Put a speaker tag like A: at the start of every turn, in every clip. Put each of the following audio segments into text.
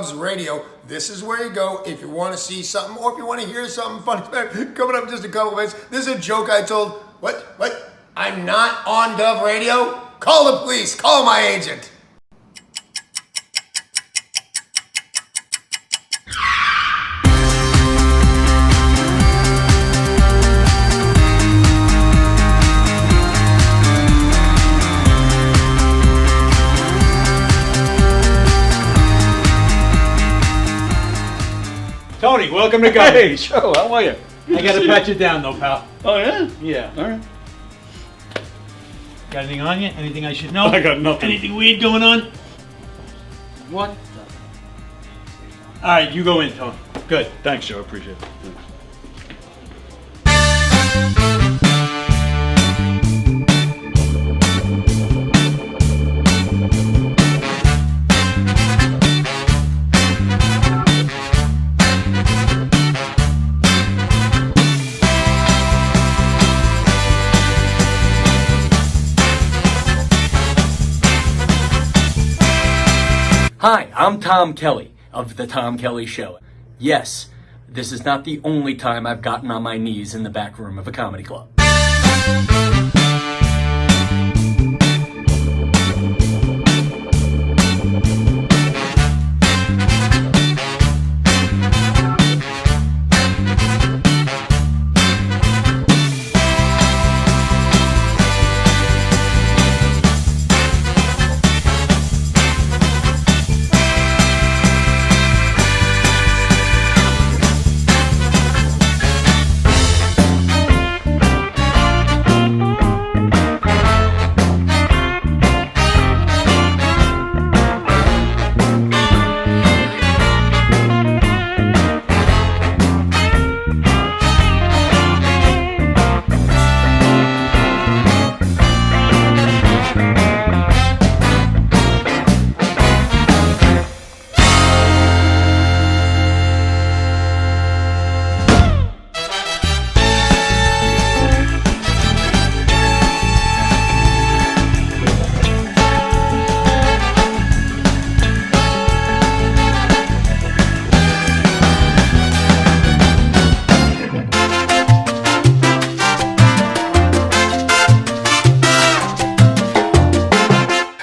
A: loves radio, this is where you go if you want to see something or if you want to hear something funny. Coming up in just a couple minutes, this is a joke I told. What? I'm not on Dove Radio? Call the police. Call my agent.
B: Tony, welcome to Go.
C: Hey, Joe, how are you?
B: I gotta pat you down though, pal.
C: Oh, yeah?
B: Yeah.
C: All right.
B: Got anything on you? Anything I should know?
C: I got nothing.
B: Anything weird going on?
C: What?
B: Alright, you go in, Tony.
C: Good. Thanks, Joe. Appreciate it. Thanks.
D: Hi, I'm Tom Kelly of The Tom Kelly Show. Yes, this is not the only time I've gotten on my knees in the back room of a comedy club.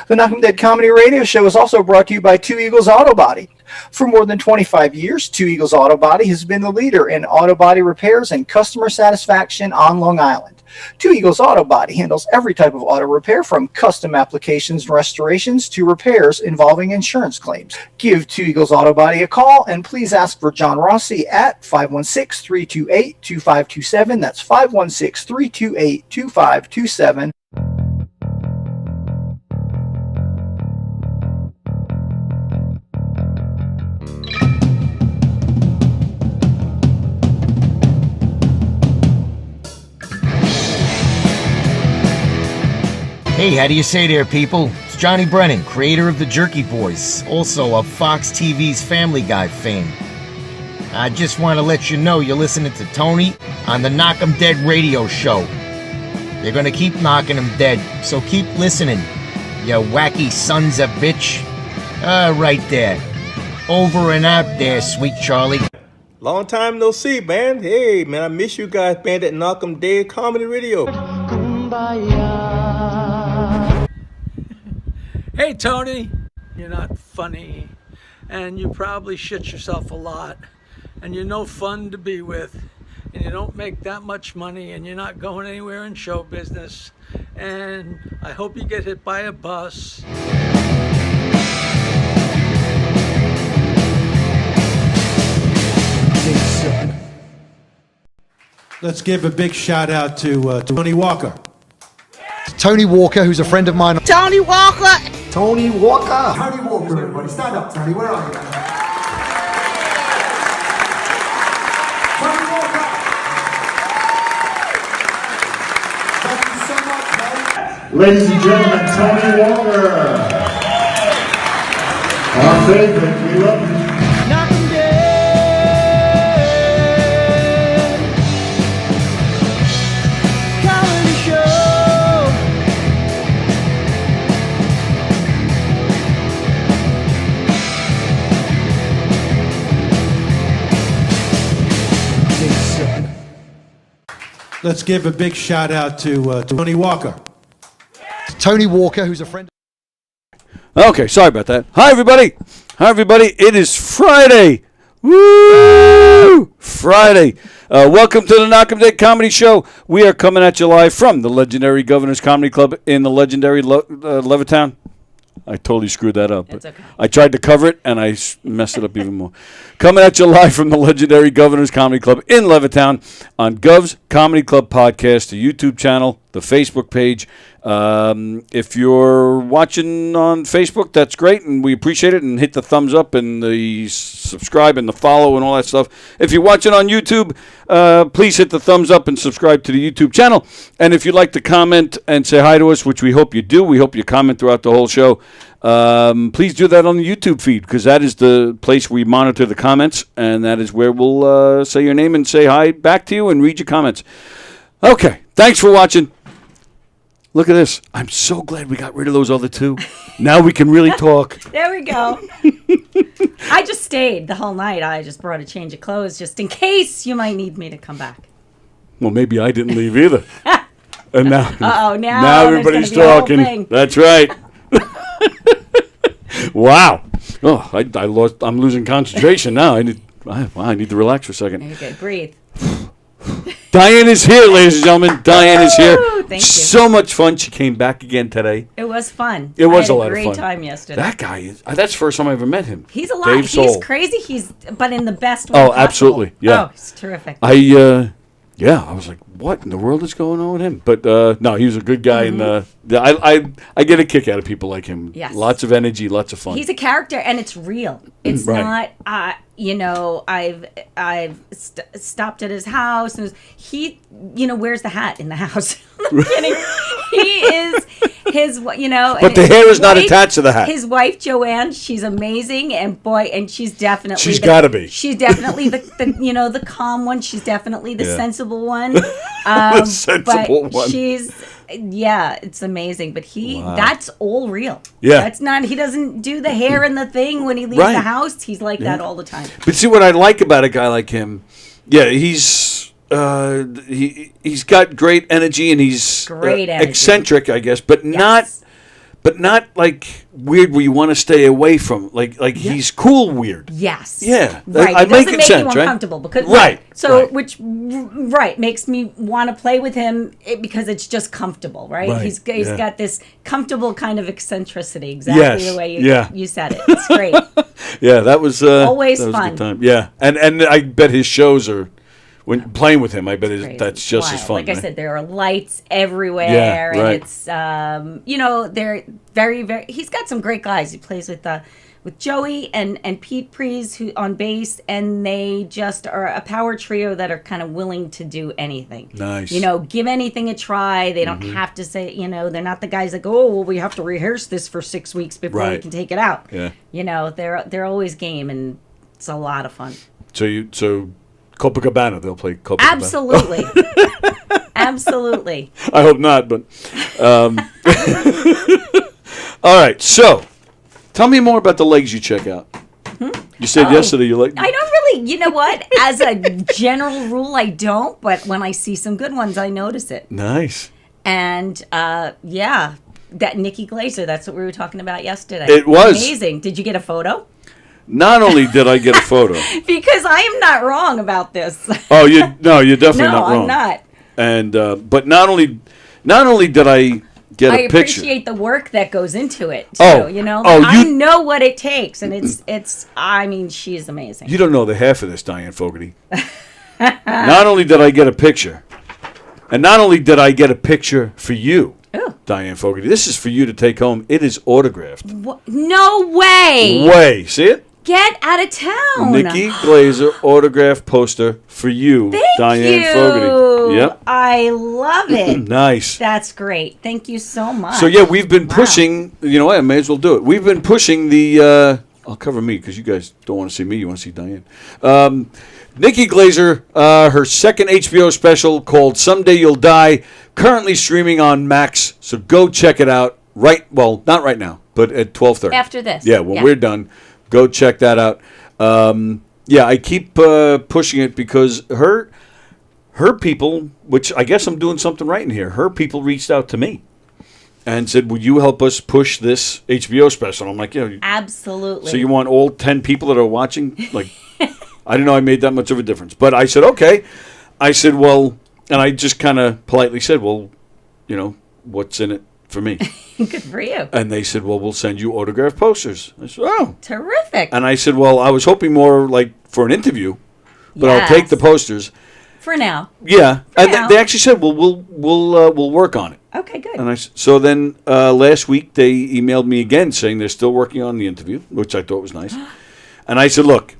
E: The Knock 'em Dead Comedy Radio Show is also brought to you by Two Eagles Auto Body. For more than 25 years, Two Eagles Auto Body has been the leader in auto body repairs and customer satisfaction on Long Island. Two Eagles Auto Body handles every type of auto repair from custom applications and restorations to repairs involving insurance claims. Give Two Eagles Auto Body a call and please ask for John Rossi at 516-328-2527. That's 516-328-2527.
F: Hey, how do you say there, people? It's Johnny Brennan, creator of the Jerky Boys, also of Fox TV's Family Guy fame. I just want to let you know you're listening to Tony on the Knock 'em Dead radio show. They're gonna keep knocking 'em dead, so keep listening, you wacky sons of bitch. Right there. Over and out there, sweet Charlie.
G: Long time no see, man. Hey, man, I miss you guys, man, at Knock 'em Dead Comedy Radio.
H: Hey Tony, you're not funny, and you probably shit yourself a lot, and you're no fun to be with, and you don't make that much money, and you're not going anywhere in show business, and I hope you get hit by a bus.
I: Let's give a big shout out to Tony Walker.
J: Tony Walker, who's a friend of mine.
K: Tony Walker!
J: Tony Walker! Tony Walker, everybody. Stand up, Tony. Where are you? Tony Walker! Thank you so much, mate.
L: Ladies and gentlemen, Tony Walker. Our favorite. We love you.
K: Knock 'em dead. Comedy show.
I: Let's give a big shout out to Tony Walker.
J: Tony Walker, who's a friend.
C: Okay, sorry about that. Hi, everybody. It is Friday. Woo! Friday. Welcome to the Knock 'em Dead Comedy Show. We are coming at you live from the legendary Governor's Comedy Club in the legendary Levittown. I totally screwed that up.
K: It's okay.
C: I tried to cover it, and I messed it up even more. Coming at you live from the legendary Governor's Comedy Club in Levittown on Gov's Comedy Club Podcast, the YouTube channel, the Facebook page. If you're watching on Facebook, that's great, and we appreciate it. And hit the thumbs up and the subscribe and the follow and all that stuff. If you're watching on YouTube, please hit the thumbs up and subscribe to the YouTube channel. And if you'd like to comment and say hi to us, which we hope you do, we hope you comment throughout the whole show. Please do that on the YouTube feed, because that is the place we monitor the comments, and that is where we'll say your name and say hi back to you and read your comments. Okay, thanks for watching. Look at this. I'm so glad we got rid of those other two. Now we can really talk.
K: There we go. I just stayed the whole night. I just brought a change of clothes just in case you might need me to come back.
C: Well, maybe I didn't leave either. And now,
K: now
C: everybody's
K: there's gonna be a whole
C: talking.
K: thing.
C: That's right. Wow. I'm losing concentration now. I need to relax for a second.
K: Okay, breathe.
C: Diane is here, ladies and gentlemen. Diane is here.
K: Thank you.
C: So much fun. She came back again today.
K: It was fun.
C: It was
K: I
C: a
K: had
C: lot of fun.
K: great time yesterday.
C: That guy that's the first time I ever met him.
K: He's a lot.
C: Dave
K: He's
C: Soul.
K: crazy. But in the best way
C: Oh,
K: possible.
C: absolutely. Yeah.
K: Oh, he's terrific.
C: I was like, what in the world is going on with him? But no, he was a good guy, and I get a kick out of people like him.
K: Yes.
C: Lots of energy, lots of fun.
K: He's a character, and it's real. It's
C: Right.
K: not. I've stopped at his house, and he, wears the hat in the house. I'm not kidding. He is his,
C: But
K: and
C: the hair
K: his
C: is not
K: wife-
C: attached to the hat.
K: His wife Joanne, she's amazing, and she's definitely.
C: She's gotta be.
K: She's definitely the calm one. She's definitely the sensible one.
C: The sensible one.
K: She's. Yeah, it's amazing, but that's all real.
C: Yeah.
K: That's not, he doesn't do the hair and the thing when he leaves
C: Right.
K: the house. He's like that all the time.
C: But see what I like about a guy like him, he's got great energy, and he's
K: Great energy.
C: eccentric, I guess, but not like weird where you want to stay away from. Like he's cool weird.
K: Yes.
C: Yeah.
K: Right.
C: I
K: It
C: make
K: doesn't
C: it
K: make
C: sense,
K: you
C: right?
K: uncomfortable because
C: Right.
K: So
C: right.
K: which makes me want to play with him because it's just comfortable, right?
C: Right,
K: He's
C: yeah.
K: got this comfortable kind of eccentricity, exactly
C: Yes,
K: the way
C: yeah.
K: you said it. It's great.
C: Yeah, that was
K: Always
C: that was
K: fun.
C: a good time. Yeah, and I bet his shows are when playing with him. I bet
K: Crazy.
C: that's just as
K: Wild.
C: fun.
K: Like I
C: right?
K: said, there are lights everywhere,
C: Yeah,
K: and
C: right.
K: it's they're very, very. He's got some great guys. He plays with Joey and Pete Prees who on bass, and they just are a power trio that are kind of willing to do anything.
C: Nice.
K: Give anything a try. They don't have to say, they're not the guys that go, oh, well, we have to rehearse this for 6 weeks before we
C: Right.
K: can take it out.
C: Yeah.
K: They're always game, and it's a lot of fun.
C: So Copacabana, they'll play Copacabana.
K: Absolutely. Absolutely.
C: I hope not, but all right. So, tell me more about the legs you check out. You said yesterday you like.
K: I don't really, you know what? As a general rule, I don't. But when I see some good ones, I notice it.
C: Nice.
K: And that Nikki Glaser, that's what we were talking about yesterday.
C: It was.
K: Amazing. Did you get a photo?
C: Not only did I get a photo.
K: Because I am not wrong about this.
C: Oh, you're definitely
K: No,
C: not wrong.
K: I'm not.
C: And but not only did I get
K: I
C: a picture.
K: appreciate the work that goes into it, too.
C: Oh.
K: I know what it takes, and I mean, she's amazing.
C: You don't know the half of this, Diane Fogarty. Not only did I get a picture, and not only did I get a picture for you, Diane Fogarty. This is for you to take home. It is autographed.
K: No way!
C: Way. See it?
K: Get out of town.
C: Nikki Glaser autograph poster for you,
K: Thank
C: Diane
K: you.
C: Fogarty. Yep.
K: I love it.
C: Nice.
K: That's great. Thank you so much.
C: So, yeah, we've been pushing. You know what? I may as well do it. We've been pushing the. I'll cover me because you guys don't want to see me. You want to see Diane. Nikki Glaser, her second HBO special called Someday You'll Die, currently streaming on Max. So go check it out. Well, not right now, but at 12:30.
K: After this.
C: Yeah, when we're done, go check that out. I keep pushing it because her her people, which I guess I'm doing something right in here, her people reached out to me and said, "Would you help us push this HBO special?" I'm like, "Yeah,
K: absolutely."
C: So you want all 10 people that are watching? Like, I didn't know I made that much of a difference, but I said, "Okay." I said, "Well," and I just kind of politely said, "Well, what's in it for me?"
K: Good for you.
C: And they said, "Well, we'll send you autographed posters." I said, "Oh,
K: terrific."
C: And I said, "Well, I was hoping more like for an interview, but
K: Yes.
C: I'll take the posters."
K: For now.
C: Yeah, and
K: now.
C: they actually said, "Well, we'll work on it."
K: Okay, good.
C: And so then last week they emailed me again saying they're still working on the interview, which I thought was nice. And I said, "Look,"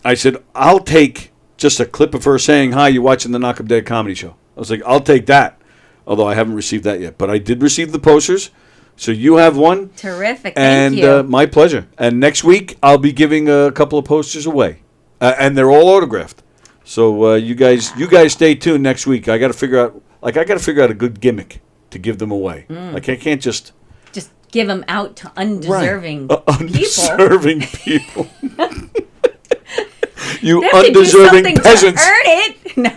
C: I said, "I'll take just a clip of her saying, 'Hi, you're watching the Knock 'em Dead comedy show.'" I was like, "I'll take that," although I haven't received that yet. But I did receive the posters, so you have one.
K: Terrific.
C: And
K: Thank you.
C: my pleasure. And next week I'll be giving a couple of posters away, and they're all autographed. So you guys stay tuned next week. I got to figure out a good gimmick to give them away. Like I can't just
K: give them out to undeserving
C: undeserving people. You
K: They have to do
C: undeserving
K: something
C: peasants.
K: to earn it. No.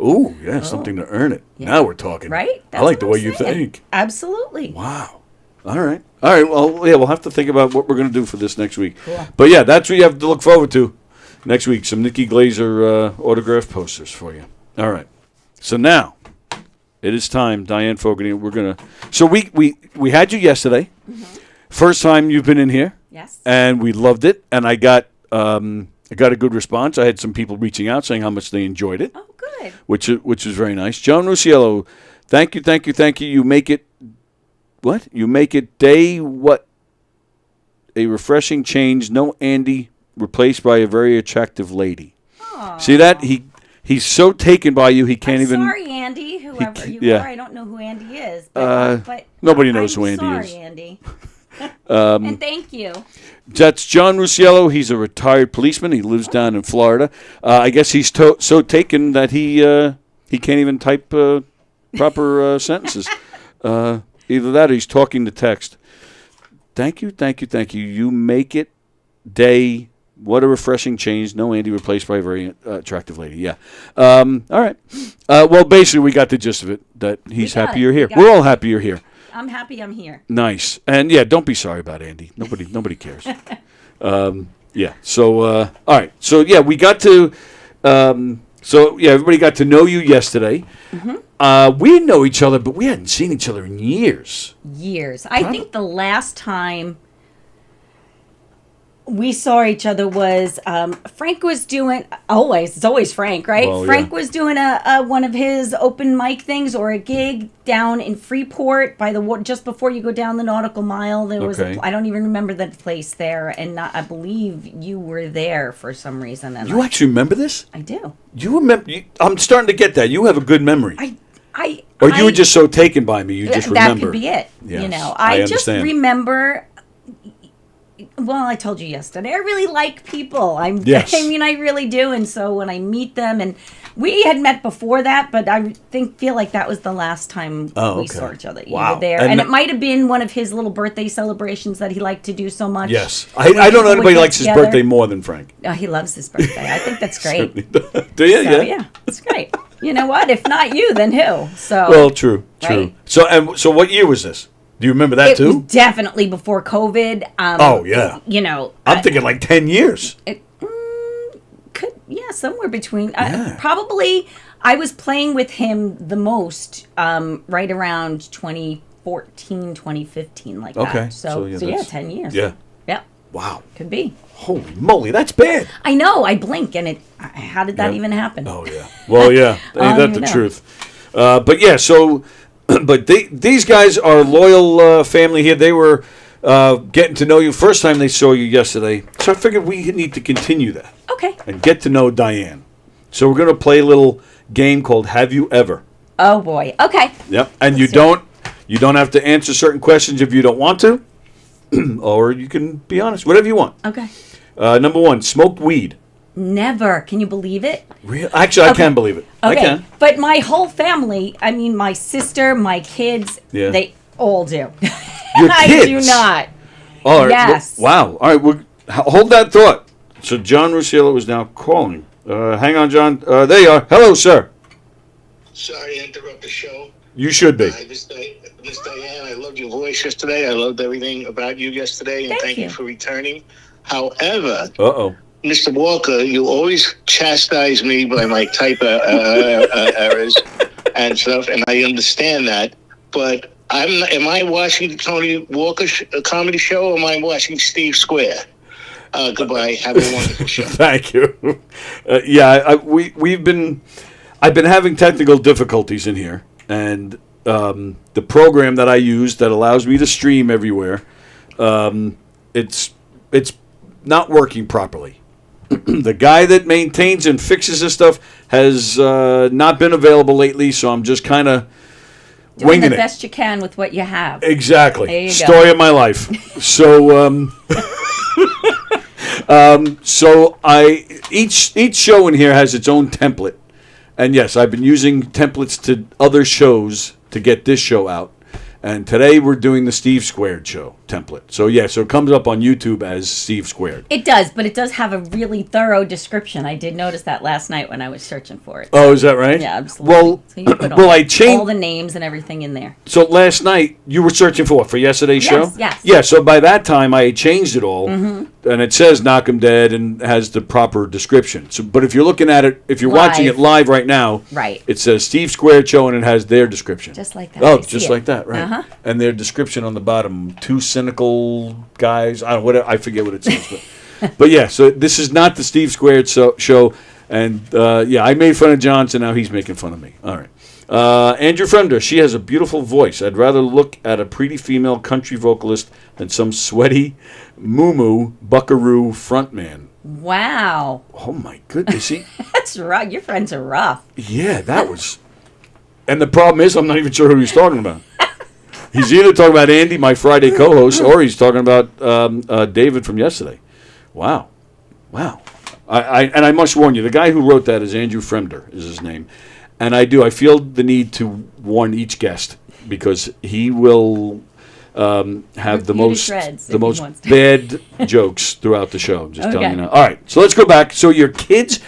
C: Ooh, yeah, something to earn it.
K: Yeah.
C: Now we're talking.
K: Right?
C: I like the
K: what
C: way
K: I'm
C: you
K: saying.
C: think.
K: Absolutely.
C: Wow. All right. Well, yeah, we'll have to think about what we're going to do for this next week.
K: Cool.
C: But yeah, that's what you have to look forward to next week. Some Nikki Glazer autographed posters for you. All right. So now it is time, Diane Fogarty. We're gonna. So we had you yesterday. Mm-hmm. First time you've been in here.
K: Yes.
C: And we loved it. And I got a good response. I had some people reaching out saying how much they enjoyed it.
K: Oh, good.
C: Which was very nice. Joan Rusiello, thank you. You make it. What? You make it day what? A refreshing change. No Andy replaced by a very attractive lady. Aww. See that? He's so taken by you he can't even.
K: Sorry, Andy. Whoever you are, I don't know who Andy is. But
C: nobody knows who Andy
K: sorry,
C: is.
K: Andy. And thank you.
C: That's John Rusiello. He's a retired policeman. He lives down in Florida. I guess he's so taken that he can't even type proper sentences. Either that or he's talking to text. Thank you. You make it day. What a refreshing change. No Andy replaced by a very attractive lady. Yeah. All right. Well, basically, we got the gist of it, that he's happy you're here. We're all happy you're here.
K: I'm happy I'm here.
C: Nice. And, yeah, don't be sorry about Andy. Nobody cares. Yeah. So, all right. So, yeah, we got to everybody got to know you yesterday. Mm-hmm. We know each other, but we hadn't seen each other in years.
K: I think the last time we saw each other was Frank was doing it's always Frank, right?
C: Well,
K: Frank was doing a one of his open mic things or a gig down in Freeport by the just before you go down the Nautical Mile. There was I don't even remember the place there, and I believe you were there for some reason. And
C: you actually remember this?
K: I do.
C: You remember? I'm starting to get that. You have a good memory.
K: Or
C: you were just so taken by me, you just remember.
K: That could be it.
C: Yes,
K: I just remember. Well, I told you yesterday, I really like people. I really do. And so when I meet them, and we had met before that, but I feel like that was the last time we saw each other.
C: Wow.
K: You were there. And it might have been one of his little birthday celebrations that he liked to do so much.
C: Yes. I don't know anybody likes his birthday more than Frank.
K: Oh, he loves his birthday. I think that's great.
C: Do you?
K: So, yeah, it's great. You know what? If not you, then who? So.
C: Well, true.
K: Right?
C: So what year was this? Do you remember that too?
K: It was definitely before COVID.
C: Oh, yeah. I'm thinking like 10 years.
K: Somewhere between. Probably, I was playing with him the most right around 2014, 2015, like that.
C: Okay.
K: So 10 years.
C: Yeah.
K: Yeah.
C: Wow.
K: Could be.
C: Holy moly, that's bad.
K: I know. I blink, and how did that even happen?
C: Oh, yeah. Well, yeah. Ain't that the truth? But yeah, so... But these guys are loyal family here. They were getting to know you first time they saw you yesterday. So I figured we need to continue that.
K: Okay.
C: And get to know Diane. So we're going to play a little game called Have You Ever?
K: Oh, boy. Okay.
C: Yep. And you don't have to answer certain questions if you don't want to. Or you can be honest. Whatever you want.
K: Okay.
C: Number 1, smoked weed.
K: Never. Can you believe it?
C: Really? Actually, I can believe it.
K: Okay.
C: I can.
K: But my whole family, I mean, my sister, my kids, they all do.
C: Your kids?
K: I do not.
C: All right.
K: Yes.
C: Wow. All right. Hold that thought. So John Rusiello is now calling. Hang on, John. There you are. Hello, sir.
M: Sorry to interrupt the show.
C: You should be.
M: Miss Diane, I loved your voice yesterday. I loved everything about you yesterday, and thank you for returning. However, Mr. Walker, you always chastise me by my type errors and stuff, and I understand that. But am I watching the Tony Walker comedy show, or am I watching Steve Square? Goodbye. Have a wonderful show.
C: Thank you. I've been having technical difficulties in here, and the program that I use that allows me to stream everywhere, it's not working properly. The guy that maintains and fixes this stuff has not been available lately, so I'm just kind of
K: Doing
C: winging
K: the
C: it.
K: best you can with what you have.
C: Exactly.
K: There you
C: Story
K: go.
C: of my life. So, so each show in here has its own template, and yes, I've been using templates to other shows to get this show out. And today we're doing the Steve Squared show template. So so it comes up on YouTube as Steve Squared.
K: It does, but it does have a really thorough description. I did notice that last night when I was searching for it.
C: Oh, is that right?
K: Yeah, absolutely.
C: Well,
K: so you put
C: I changed
K: all the names and everything in there.
C: So last night you were searching for what, for yesterday's show?
K: Yes.
C: Yeah. So by that time I changed it all,
K: Mhm.
C: and it says "Knock 'em Dead" and has the proper description. So, but if you're looking at it, if you're watching it live right now,
K: Right.
C: it says Steve Squared Show and it has their description.
K: Just like that.
C: Oh,
K: I see
C: just
K: it.
C: like that, right?
K: Uh-huh.
C: And their description on the bottom: two cynical guys. I forget what it says, but yeah. So this is not the Steve Squared show, and I made fun of John, so now he's making fun of me. All right. Andrew Fremder, she has a beautiful voice. I'd rather look at a pretty female country vocalist than some sweaty moo-moo buckaroo frontman.
K: Wow.
C: Oh my goodness, see?
K: That's rough. Your friends are rough.
C: Yeah, that was. And the problem is, I'm not even sure who he's talking about. He's either talking about Andy, my Friday co-host, or he's talking about David from yesterday. Wow. I must warn you, the guy who wrote that is Andrew Fremder, is his name. And I feel the need to warn each guest, because he will have the most bad jokes throughout the show. I'm just telling you now. All right, so let's go back. So your kids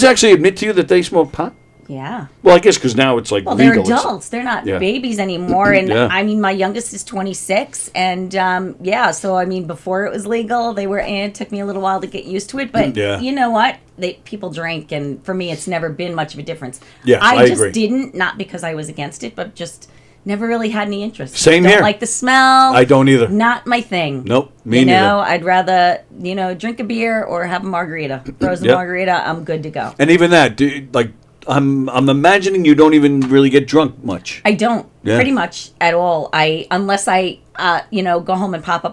C: actually admit to you that they smoke pot?
K: Yeah.
C: Well, I guess because now it's like
K: Well,
C: legal.
K: they're adults. They're not
C: Yeah.
K: babies anymore. And
C: Yeah.
K: I mean, my youngest is 26. And so I mean, before it was legal, it took me a little while to get used to it. But
C: Yeah.
K: you know what? People drink. And for me, it's never been much of a difference.
C: Yes, I
K: just
C: agree.
K: didn't, not because I was against it, but just never really had any interest.
C: Same
K: Don't
C: here.
K: like the smell.
C: I don't either.
K: Not my thing.
C: Nope, me
K: you
C: neither.
K: know, I'd rather, drink a beer or have a margarita. Frozen
C: Yep.
K: margarita, I'm good to go.
C: And even that, I'm imagining you don't even really get drunk much.
K: I don't
C: Yeah.
K: pretty much at all. Unless I go home and pop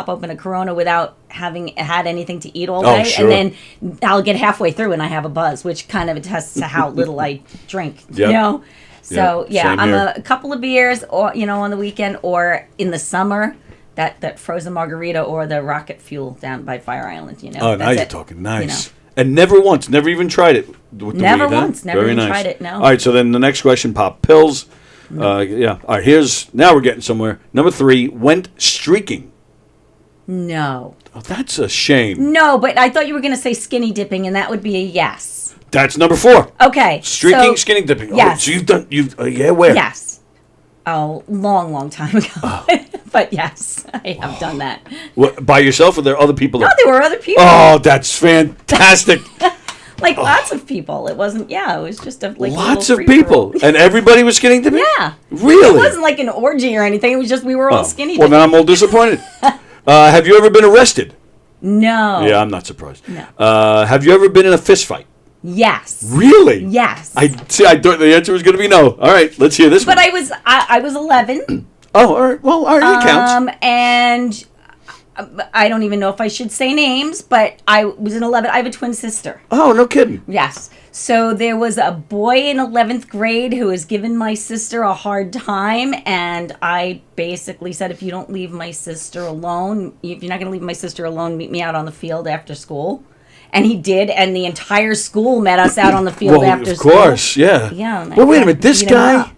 K: open a Corona without having had anything to eat all
C: Oh,
K: day,
C: sure.
K: and then I'll get halfway through and I have a buzz, which kind of attests to how little I drink.
C: Yep.
K: You know, so
C: Yep. Same
K: I'm
C: here.
K: a couple of beers, or on the weekend, or in the summer. That frozen margarita or the rocket fuel down by Fire Island.
C: Oh, now
K: that's
C: you're
K: it.
C: talking nice. And never even tried it with the
K: Never
C: weed, huh?
K: once, never
C: Very
K: even
C: nice.
K: tried it, no.
C: All right, so then the next question, pop pills. Yeah. All right, now we're getting somewhere. Number 3, went streaking.
K: No.
C: Oh, that's a shame.
K: No, but I thought you were going to say skinny dipping, and that would be a yes.
C: That's number 4.
K: Okay.
C: Streaking,
K: so-
C: skinny dipping.
K: Yes.
C: Oh, so where?
K: Yes. Oh, long time ago.
C: Oh.
K: But yes, I have done that.
C: What, by yourself, or there are other people?
K: No, there were other people.
C: Oh, that's fantastic.
K: Lots of people. It wasn't, it was just a
C: Lots
K: little
C: of people. And everybody was skinny dipping?
K: Yeah.
C: Really?
K: It wasn't like an orgy or anything. It was just we were all skinny
C: Well,
K: dipping.
C: then I'm all disappointed. Have you ever been arrested?
K: No.
C: Yeah, I'm not surprised.
K: No.
C: Have you ever been in a fist fight?
K: Yes.
C: Really?
K: Yes.
C: I thought the answer was going to be no. All right, let's hear this
K: But
C: one.
K: I was 11.
C: Oh, all right. Well, all right, it counts.
K: And I don't even know if I should say names, but I was in 11. I have a twin sister.
C: Oh, no kidding.
K: Yes. So there was a boy in 11th grade who was giving my sister a hard time, and I basically said, if you don't leave my sister alone, if you're not going to leave my sister alone, meet me out on the field after school. And he did, and the entire school met us out on the field after school.
C: Of course, yeah.
K: Yeah. and I
C: Well, wait a minute. This
K: beat him
C: guy...
K: up.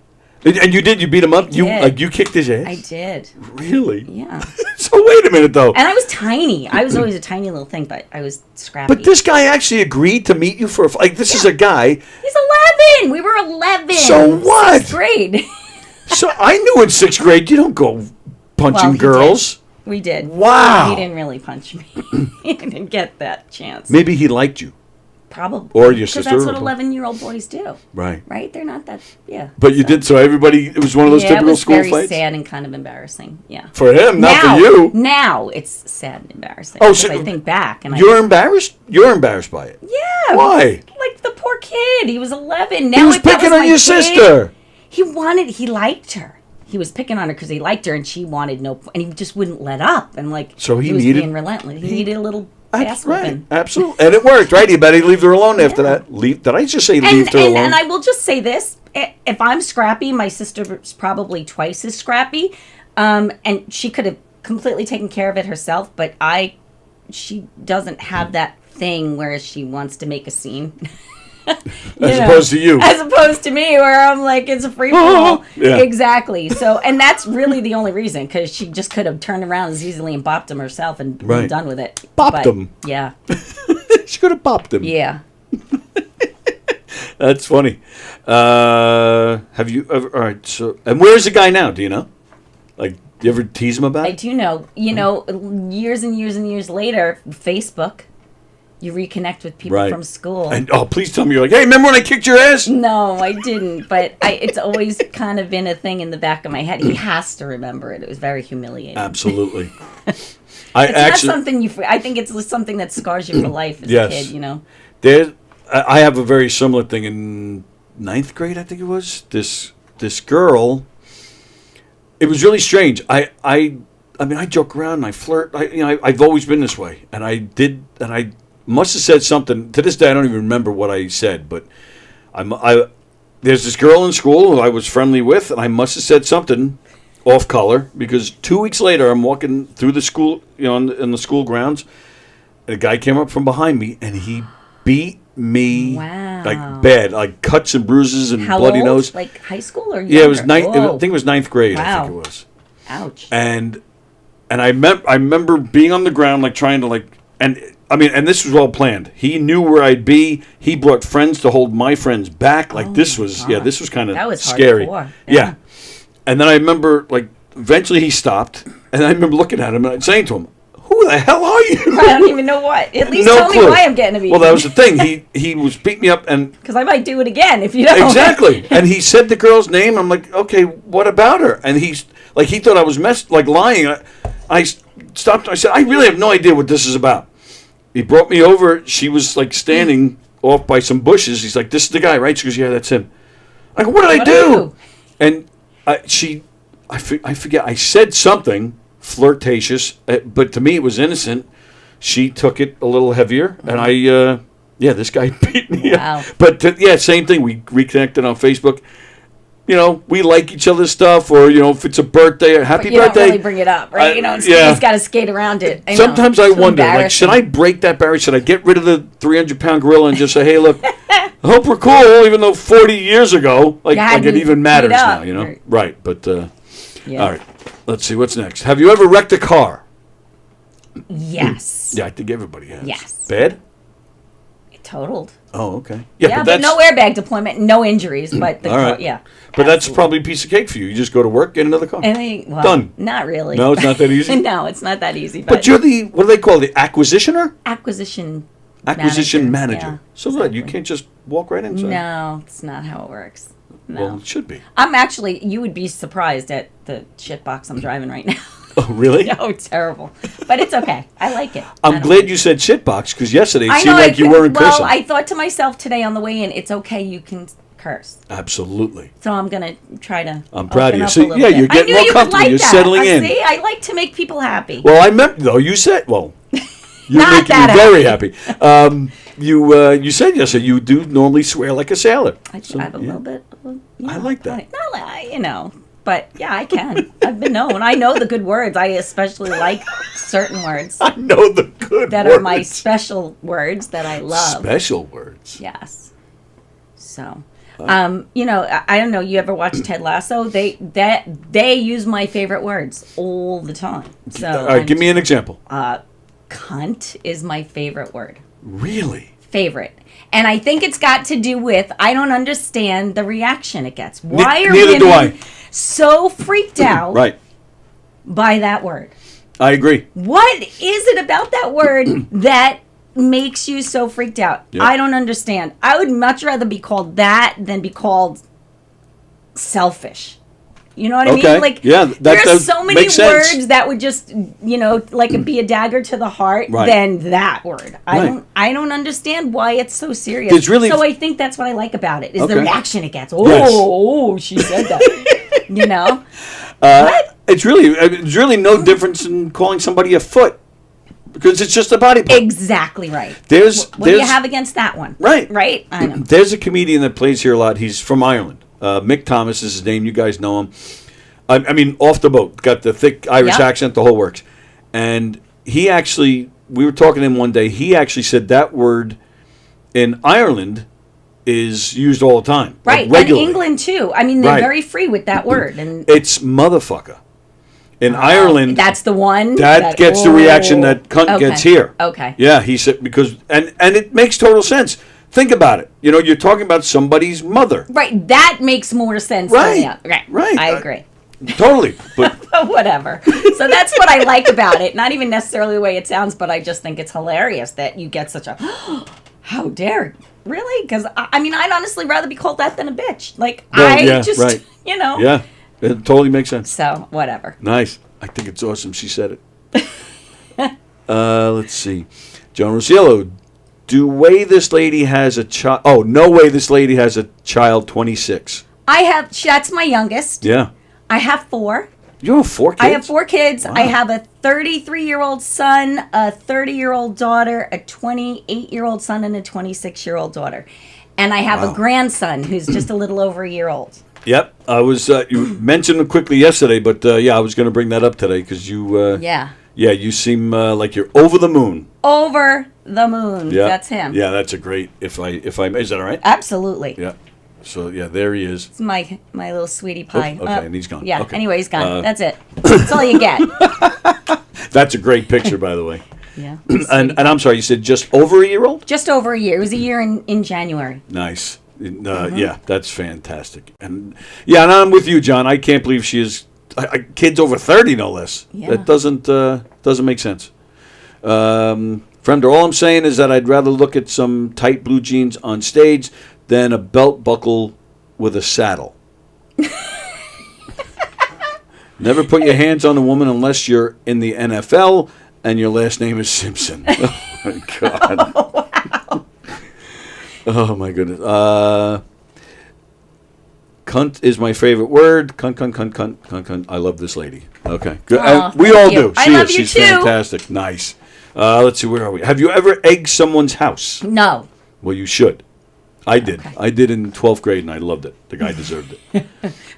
C: And you beat him up?
K: Did.
C: You kicked his ass?
K: I did.
C: Really?
K: Yeah.
C: So wait a minute, though.
K: And I was tiny. I was always a tiny little thing, but I was scrappy.
C: But this guy actually agreed to meet you for a fight. This is a guy...
K: He's 11. We were 11.
C: So what?
K: 6th grade.
C: So I knew in 6th grade you don't go punching girls.
K: We did.
C: Wow.
K: He didn't really punch me. He didn't get that chance.
C: Maybe he liked you.
K: Probably.
C: Or your sister.
K: Because that's what 11-year-old boys do.
C: Right.
K: Right? They're not that, yeah.
C: But you did, so everybody, it was one of those typical school
K: fights? It was very
C: fights?
K: sad and kind of embarrassing, yeah.
C: For him, not for you.
K: Now it's sad and embarrassing.
C: Oh,
K: so I think back. And
C: you're embarrassed? You're embarrassed by it?
K: Yeah.
C: Why?
K: Like the poor kid. He was 11. Now
C: He was
K: if that
C: picking on
K: my
C: your
K: kid,
C: sister.
K: He liked her. He was picking on her because he liked her and she wanted and he just wouldn't let up. And like,
C: so he
K: was
C: needed,
K: being relentless. He needed a little ass
C: right,
K: whooping.
C: absolutely. And it worked, right? You better leave her alone after that. Did I just say leave her alone?
K: And I will just say this. If I'm scrappy, my sister's probably twice as scrappy. And she could have completely taken care of it herself, but she doesn't have that thing where she wants to make a scene.
C: Opposed to you.
K: As opposed to me, where I'm like, it's a free for all.
C: Yeah.
K: Exactly. So, and that's really the only reason, because she just could have turned around as easily and bopped him herself and been done with it.
C: Bopped him.
K: Yeah.
C: She could have bopped him.
K: Yeah.
C: That's funny. Have you ever? All right. So, and where's the guy now? Do you know? Like, do you ever tease him about it?
K: I do know. You know, years and years and years later, Facebook. You reconnect with people from school.
C: And please tell me you're like, hey, remember when I kicked your ass?
K: No, I didn't. But it's always kind of been a thing in the back of my head. He has to remember it. It was very humiliating.
C: Absolutely.
K: It's not something I think it's something that scars you for life as a kid, you know.
C: I have a very similar thing in 9th grade, I think it was. This girl, it was really strange. I mean, I joke around and I flirt. I've always been this way. And I must have said something. To this day, I don't even remember what I said, but there's this girl in school who I was friendly with, and I must have said something off color, because 2 weeks later, I'm walking through the school, in the school grounds, and a guy came up from behind me, and he beat me like bad, like cuts and bruises and bloody nose.
K: Like high school or
C: yeah, it was I think it was 9th grade. I think it was.
K: Ouch.
C: And I remember being on the ground, like trying to and this was all planned. He knew where I'd be. He brought friends to hold my friends back. Like this was kind of scary. Yeah. And then I remember, like, eventually he stopped, and I remember looking at him and saying to him, "Who the hell are you?"
K: I don't even know what. At least tell me why I'm getting a beat.
C: Well, that was the thing. He was beating me up, and
K: because I might do it again if you don't.
C: Exactly. And he said the girl's name. I'm like, okay, what about her? And he thought I was lying. I stopped. I said, I really have no idea what this is about. He brought me over. She was like standing off by some bushes. He's like, "This is the guy, right?" She goes, "Yeah, that's him." I go, "What did I do?" And I forget. I said something flirtatious, but to me it was innocent. She took it a little heavier, and this guy beat me up. But same thing. We reconnected on Facebook. We like each other's stuff, or if it's a birthday or happy birthday.
K: You don't really bring it up, right? He's got to skate around it.
C: Sometimes I wonder, like, should I break that barrier? Should I get rid of the 300-pound gorilla and just say, "Hey, look, I hope we're cool," even though 40 years ago, like it even matters now, Right, but all right. Let's see what's next. Have you ever wrecked a car?
K: Yes.
C: Yeah, I think everybody has.
K: Yes.
C: Bad?
K: It totaled.
C: Oh, okay.
K: Yeah, but no airbag deployment, no injuries, but
C: all right.
K: yeah.
C: But that's probably a piece of cake for you. You just go to work, get another car. Done.
K: Not really.
C: No, it's not that easy?
K: No, it's not that easy.
C: But you're what do they call it? The acquisitioner?
K: Acquisition
C: manager.
K: Yeah,
C: so what? You can't just walk right inside?
K: No, it's not how it works. No.
C: Well, it should be.
K: You would be surprised at the shit box I'm driving right now.
C: Oh, really?
K: No, terrible. But it's okay. I like it.
C: I'm glad you said shitbox, because yesterday it seemed like you weren't cursing.
K: Well, I thought to myself today on the way in, it's okay, you can curse.
C: Absolutely.
K: So I'm going to try to
C: I'm proud of you.
K: So,
C: you're getting more comfortable. You're settling in.
K: See, I like to make people happy.
C: Well, I meant, though, you said, you're making me very happy. You said yesterday you do normally swear like a sailor.
K: I have a little bit.
C: I like that.
K: But yeah, I can. I've been known. I know the good words. I especially like certain words.
C: I know the good
K: that
C: words.
K: are my special words that I love.
C: Special words.
K: Yes. So, I don't know. You ever watch Ted Lasso? They use my favorite words all the time. So,
C: all right, give me an example.
K: Cunt is my favorite word.
C: Really?
K: favorite. And I think it's got to do with I don't understand the reaction it gets. Why are
C: neither do
K: women
C: I.
K: so freaked out
C: Right.
K: by that word?
C: I agree.
K: What is it about that word that makes you so freaked out?
C: Yep.
K: I don't understand. I would much rather be called that than be called selfish. You know what I mean? Like, there's so many words that would just, like be a dagger to the heart than that word. I don't understand why it's so serious.
C: It's really
K: so I think that's what I like about it is the reaction it gets. Oh, she said that. What?
C: It's really no difference in calling somebody a foot because it's just a body part.
K: Exactly right.
C: What
K: do you have against that one? Right. I know.
C: There's a comedian that plays here a lot. He's from Ireland. Mick Thomas is his name. You guys know him. I mean, off the boat. Got the thick Irish accent, the whole works. And he actually, we were talking to him one day, he actually said that word in Ireland is used all the time.
K: Right,
C: like
K: and England too. I mean, they're very free with that word. And
C: it's motherfucker. In Ireland,
K: that's the one
C: that gets the reaction that cunt gets here.
K: Okay.
C: Yeah, he said because and it makes total sense. Think about it. You're talking about somebody's mother.
K: Right. That makes more sense.
C: Right.
K: Right. I agree.
C: Totally. But
K: whatever. So that's what I like about it. Not even necessarily the way it sounds, but I just think it's hilarious that you get such a how dare really? Because I'd honestly rather be called that than a bitch. Like Yeah,
C: it totally makes sense.
K: So whatever.
C: Nice. I think it's awesome. She said it. Let's see. John Rosillo. No way this lady has a child 26.
K: That's my youngest.
C: Yeah.
K: I have 4.
C: You have 4 kids?
K: I have 4 kids.
C: Wow.
K: I have a 33-year-old son, a 30-year-old daughter, a 28-year-old son, and a 26-year-old daughter. And I have a grandson who's just a little over a year old.
C: Yep. I was, you mentioned it quickly yesterday, but I was going to bring that up today because you, you seem like you're over the moon.
K: Over the moon.
C: Yeah.
K: That's him.
C: Yeah, that's a great, if I is that all right?
K: Absolutely.
C: Yeah. So, there he is.
K: It's my little sweetie pie.
C: Oh, okay, and he's gone.
K: Yeah,
C: okay.
K: anyway, he's gone. That's it. That's all you get.
C: That's a great picture, by the way.
K: Yeah.
C: And I'm sorry, you said just over a year old?
K: Just over a year. It was a year in January.
C: Nice. Yeah, that's fantastic. And I'm with you, John. I can't believe she is kids over 30, no less.
K: Yeah.
C: That doesn't make sense. Friend, all I'm saying is that I'd rather look at some tight blue jeans on stage than a belt buckle with a saddle. Never put your hands on a woman unless you're in the NFL and your last name is Simpson. Oh, my God.
K: Oh, wow.
C: Oh, my goodness. Cunt is my favorite word. Cunt. I love this lady. Okay. Good. We all do. She's fantastic. Nice. Let's see, where are we? Have you ever egged someone's house?
K: No.
C: Well, you should. I did. Okay. I did in 12th grade, and I loved it. The guy deserved it.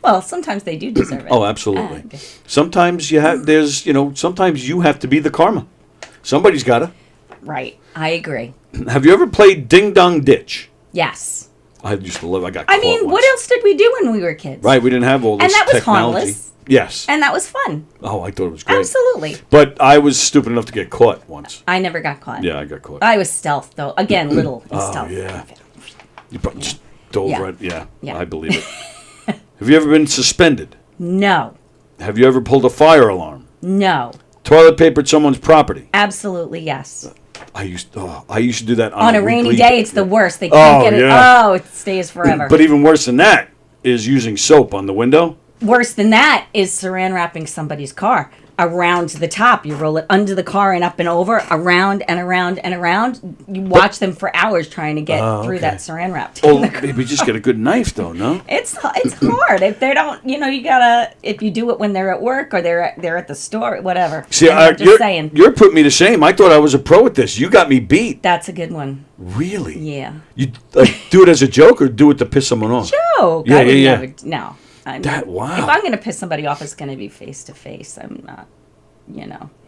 K: Well, sometimes they do deserve it.
C: Oh, absolutely. Okay. Sometimes sometimes you have to be the karma. Somebody's got to.
K: Right. I agree.
C: Have you ever played Ding Dong Ditch?
K: Yes.
C: I used to love. I got. Caught once.
K: What else did we do when we were kids?
C: Right. We didn't have all this
K: technology. And that was
C: technology.
K: harmless.
C: Yes.
K: And that was fun.
C: Oh, I thought it was great.
K: Absolutely.
C: But I was stupid enough to get caught once.
K: I never got caught.
C: Yeah, I got caught.
K: I was stealth, though. Again, little stealth.
C: Oh, yeah. You just dove right. Yeah,
K: yeah,
C: I believe it. Have you ever been suspended?
K: No.
C: Have you ever pulled a fire alarm?
K: No.
C: Toilet papered someone's property?
K: Absolutely, yes.
C: I used to do that
K: on a rainy day. It's the worst. They can't get it. Oh, it stays forever.
C: But even worse than that is using soap on the window.
K: Worse than that is saran wrapping somebody's car around the top. You roll it under the car and up and over, around and around and around. You watch them for hours trying to get through that saran wrap.
C: Maybe just get a good knife, though. No,
K: it's hard if they don't. You gotta. If you do it when they're at work or they're at the store, whatever.
C: See, you're putting me to shame. I thought I was a pro at this. You got me beat.
K: That's a good one.
C: Really?
K: Yeah.
C: You do it as a joke or do it to piss someone off?
K: Joke.
C: Yeah.
K: Never, no.
C: Wow.
K: If I'm going to piss somebody off, it's going to be face to face. I'm not,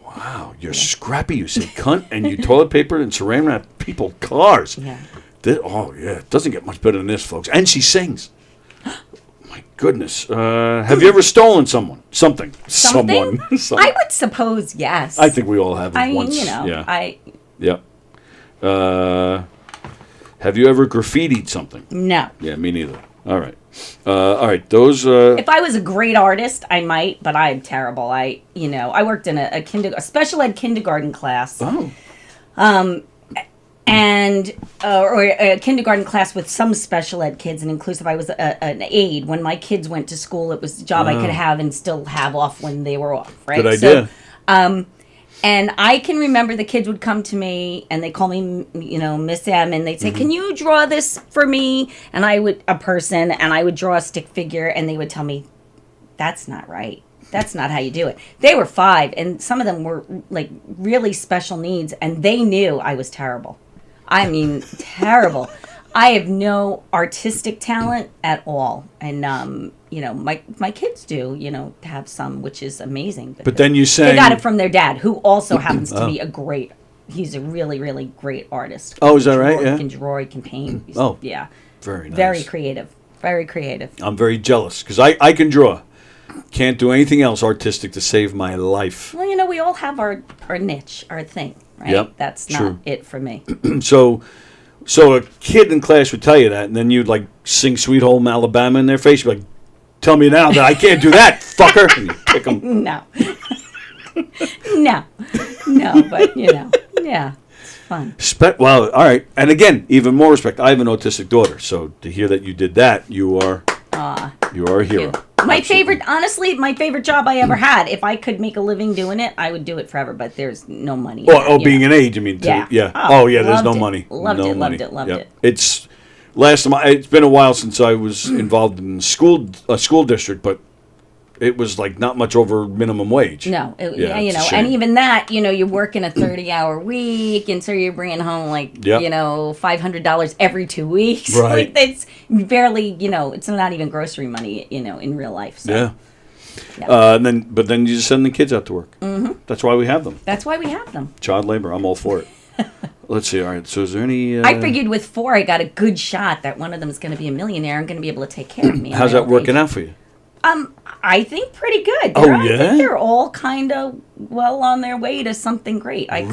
C: Wow, you're scrappy. You say cunt and you toilet paper and saran wrap people cars.
K: Yeah.
C: It doesn't get much better than this, folks. And she sings. My goodness. Have you ever stolen something? Someone.
K: I would suppose yes.
C: I think we all have once.
K: Yeah.
C: Yep. Have you ever graffitied something?
K: No.
C: Yeah, me neither. All right. Those...
K: If I was a great artist, I might, but I'm terrible. I worked in a special ed kindergarten class.
C: Oh.
K: Or a kindergarten class with some special ed kids and inclusive. I was an aide. When my kids went to school, it was a job I could have and still have off when they were off, right?
C: Good idea.
K: So, and I can remember the kids would come to me and they call me, Miss M, and they'd say, "Can you draw this for me?" And I would draw a stick figure, and they would tell me, "That's not right. That's not how you do it." They were 5, and some of them were like really special needs, and they knew I was terrible. I mean, terrible. I have no artistic talent at all, and my kids do, have some, which is amazing.
C: But then you say
K: they got it from their dad, who also happens to be he's a really, really great artist.
C: Oh, is that right? Yeah.
K: He can draw, he can paint. Yeah.
C: Very nice.
K: Very creative. Very creative.
C: I'm very jealous because I can draw. Can't do anything else artistic to save my life.
K: Well, we all have our niche, our thing, right?
C: Yep,
K: that's
C: true.
K: not it for me.
C: So a kid in class would tell you that, and then you'd like sing "Sweet Home Alabama" in their face. You'd be like, "Tell me now that I can't do that, fucker!" And you kick them.
K: No, but yeah, it's fun.
C: Well, all right, and again, even more respect. I have an autistic daughter, so to hear that you did that, you are a hero.
K: My favorite job I ever had. If I could make a living doing it, I would do it forever. But there's no money.
C: Being an aide, you mean?
K: Yeah.
C: There's no money.
K: Loved it.
C: It's it's been a while since I was involved in a school district, but it was like not much over minimum wage.
K: No, and even that, you're working a 30-hour week, and so you're bringing home $500 every 2 weeks.
C: Right.
K: Like that's barely, it's not even grocery money, in real life. So.
C: Yeah. But then you just send the kids out to work.
K: Mm-hmm.
C: That's why we have them.
K: That's why we have them.
C: Child labor. I'm all for it. Let's see. All right. So is there any?
K: I figured with 4, I got a good shot that one of them is going to be a millionaire and going to be able to take care of me.
C: How's that working out for you?
K: I think pretty good. I think they're all kind of well on their way to something great. I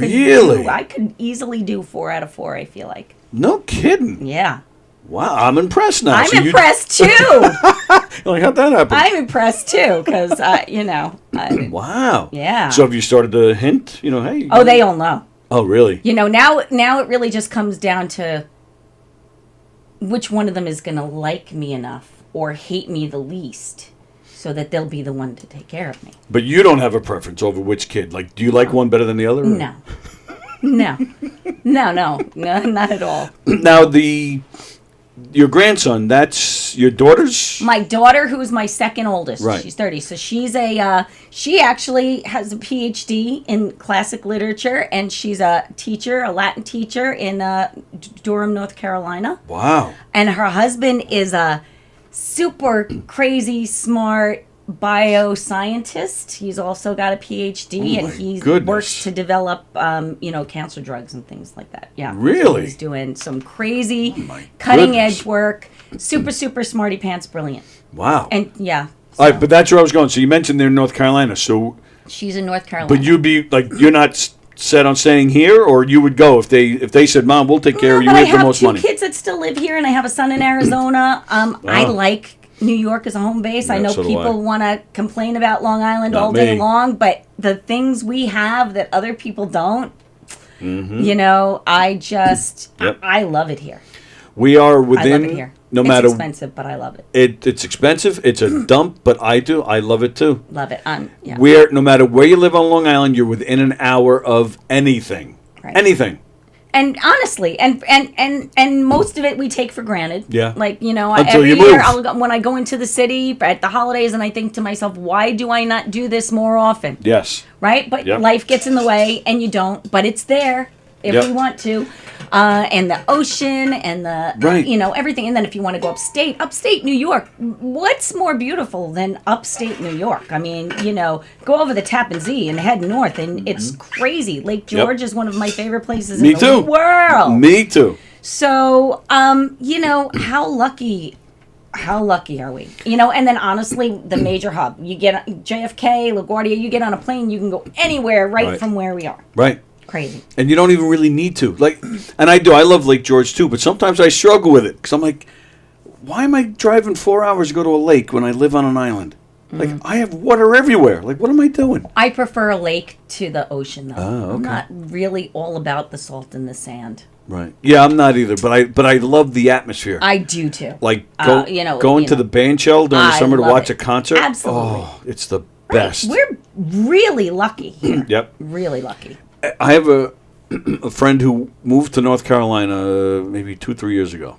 K: could easily do 4 out of 4. I feel like.
C: No kidding.
K: Yeah.
C: Wow, I'm impressed now.
K: I'm impressed too.
C: Like, how'd that happen?
K: I'm impressed too, because
C: wow.
K: Yeah.
C: So have you started to hint? Hey.
K: Oh, they all know.
C: Oh, really?
K: Now it really just comes down to which one of them is going to like me enough or hate me the least, so that they'll be the one to take care of me.
C: But you don't have a preference over which kid. Like, do you like one better than the other?
K: No. No, not at all.
C: Now, your grandson, that's your daughter's?
K: My daughter, who's my second oldest.
C: Right.
K: She's 30. So she actually has a PhD in classic literature, and she's a Latin teacher in Durham, North Carolina.
C: Wow.
K: And her husband is a super crazy, smart bioscientist. He's also got a PhD, and he works to develop, cancer drugs and things like that. Yeah.
C: Really?
K: So he's doing some crazy, cutting-edge work. Super, super smarty pants, brilliant.
C: Wow.
K: And, yeah.
C: All right, but that's where I was going. So you mentioned they're in North Carolina, so...
K: She's in North Carolina.
C: But you'd be, you're not set on staying here, or you would go if they said, "Mom, we'll take care of you. We have the most money."
K: I have 2 kids that still live here, and I have a son in Arizona. I like New York as a home base.
C: Yeah,
K: I know people want to complain about Long Island all day long, but the things we have that other people don't, I love it here.
C: We are within.
K: I love it here.
C: It's
K: expensive, but I love it.
C: It's expensive. It's a dump, but I love it too.
K: Love it. Yeah.
C: No matter where you live on Long Island, you're within an hour of anything. Right. Anything.
K: And honestly, and most of it we take for granted.
C: Yeah.
K: Every year when I go into the city at the holidays, and I think to myself, why do I not do this more often?
C: Yes.
K: Right? But life gets in the way, and you don't. But it's there if we want to. And the ocean and everything. And then if you want to go upstate New York, what's more beautiful than upstate New York? I mean, go over the Tappan Zee and head north, and it's crazy. Lake George is one of my favorite places in the world.
C: Me too.
K: So, how lucky are we? And then honestly, the major hub. You get JFK, LaGuardia, you get on a plane, you can go anywhere from where we are.
C: Right.
K: Crazy.
C: And you don't even really need to. And I do. I love Lake George too, but sometimes I struggle with it because I'm like, why am I driving 4 hours to go to a lake when I live on an island? Like, I have water everywhere. Like, what am I doing?
K: I prefer a lake to the ocean, though.
C: Oh, okay.
K: I'm not really all about the salt and the sand.
C: Right. Yeah, I'm not either. But I love the atmosphere.
K: I do too.
C: Like
K: going
C: to the band shell during the summer to watch a concert.
K: Absolutely.
C: Oh, it's the best.
K: We're really lucky here.
C: Yep.
K: Really lucky.
C: I have a friend who moved to North Carolina maybe 2-3 years ago,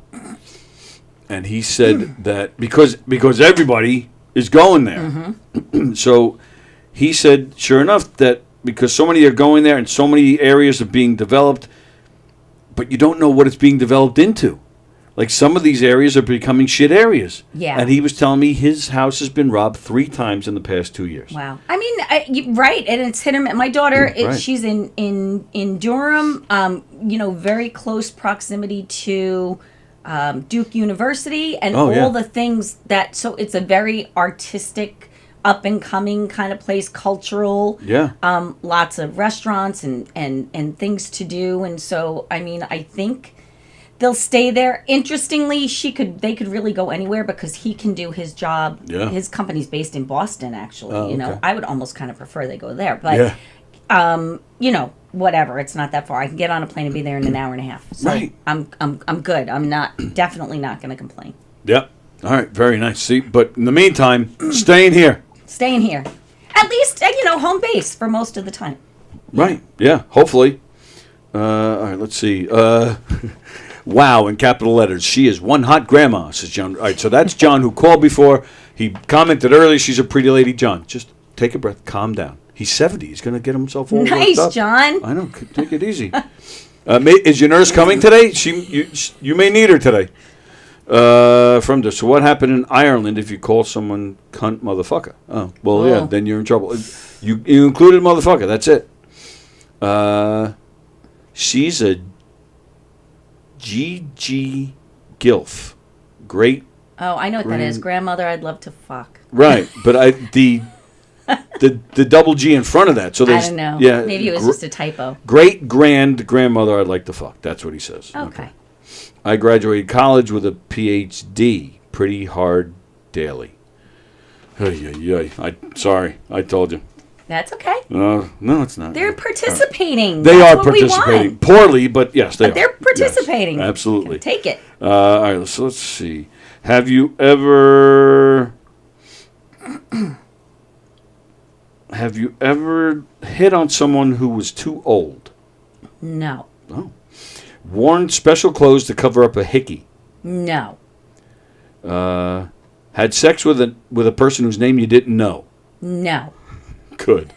C: and he said that because everybody is going there, so he said, sure enough, that because so many are going there and so many areas are being developed, but you don't know what it's being developed into. Like, some of these areas are becoming shit areas.
K: Yeah.
C: And he was telling me his house has been robbed 3 times in the past 2 years.
K: Wow. I mean, right, and it's hit or miss. My daughter,
C: Right.
K: she's in Durham, very close proximity to Duke University and all the things that, so it's a very artistic, up and coming kind of place, cultural.
C: Yeah.
K: Lots of restaurants and things to do. And so, I mean, I think they'll stay there. Interestingly, they could really go anywhere because he can do his job.
C: Yeah.
K: His company's based in Boston, actually.
C: Oh, okay.
K: I would almost kind of prefer they go there, but whatever. It's not that far. I can get on a plane and be there in an hour and a half. So
C: Right.
K: I'm good. I'm definitely not going to complain.
C: Yep. All right. Very nice. See, but in the meantime, staying here.
K: Staying here, at least home base for most of the time.
C: Right. Yeah. Hopefully. All right. Let's see. Wow, in capital letters. She is one hot grandma, says John. All right. So that's John, who called before. He commented earlier. She's a pretty lady. John, just take a breath. Calm down. He's 70. He's going to get himself all
K: Nice,
C: worked up.
K: John.
C: I know. Take it easy. Is your nurse coming today? You may need her today. So what happened in Ireland if you call someone cunt motherfucker? Oh, well, yeah, then you're in trouble. You included motherfucker. That's it. She's a GG Gilf. Great.
K: Oh, I know what that is. Grandmother, I'd love to fuck.
C: Right, but the double G in front of that. So
K: I
C: there's
K: don't know.
C: Yeah,
K: Maybe it was just a typo.
C: Great grandmother, I'd like to fuck. That's what he says.
K: Okay.
C: I graduated college with a PhD. Pretty hard daily. Sorry, I told you.
K: That's okay.
C: No, it's not.
K: They're participating.
C: They
K: That's
C: are
K: what we
C: participating
K: want.
C: poorly, but yes, they
K: But
C: are.
K: they're participating.
C: Yes, absolutely.
K: Take it.
C: All right, so let's see. Have you ever hit on someone who was too old?
K: No.
C: Oh. Worn special clothes to cover up a hickey?
K: No.
C: Had sex with a person whose name you didn't know?
K: No.
C: Good.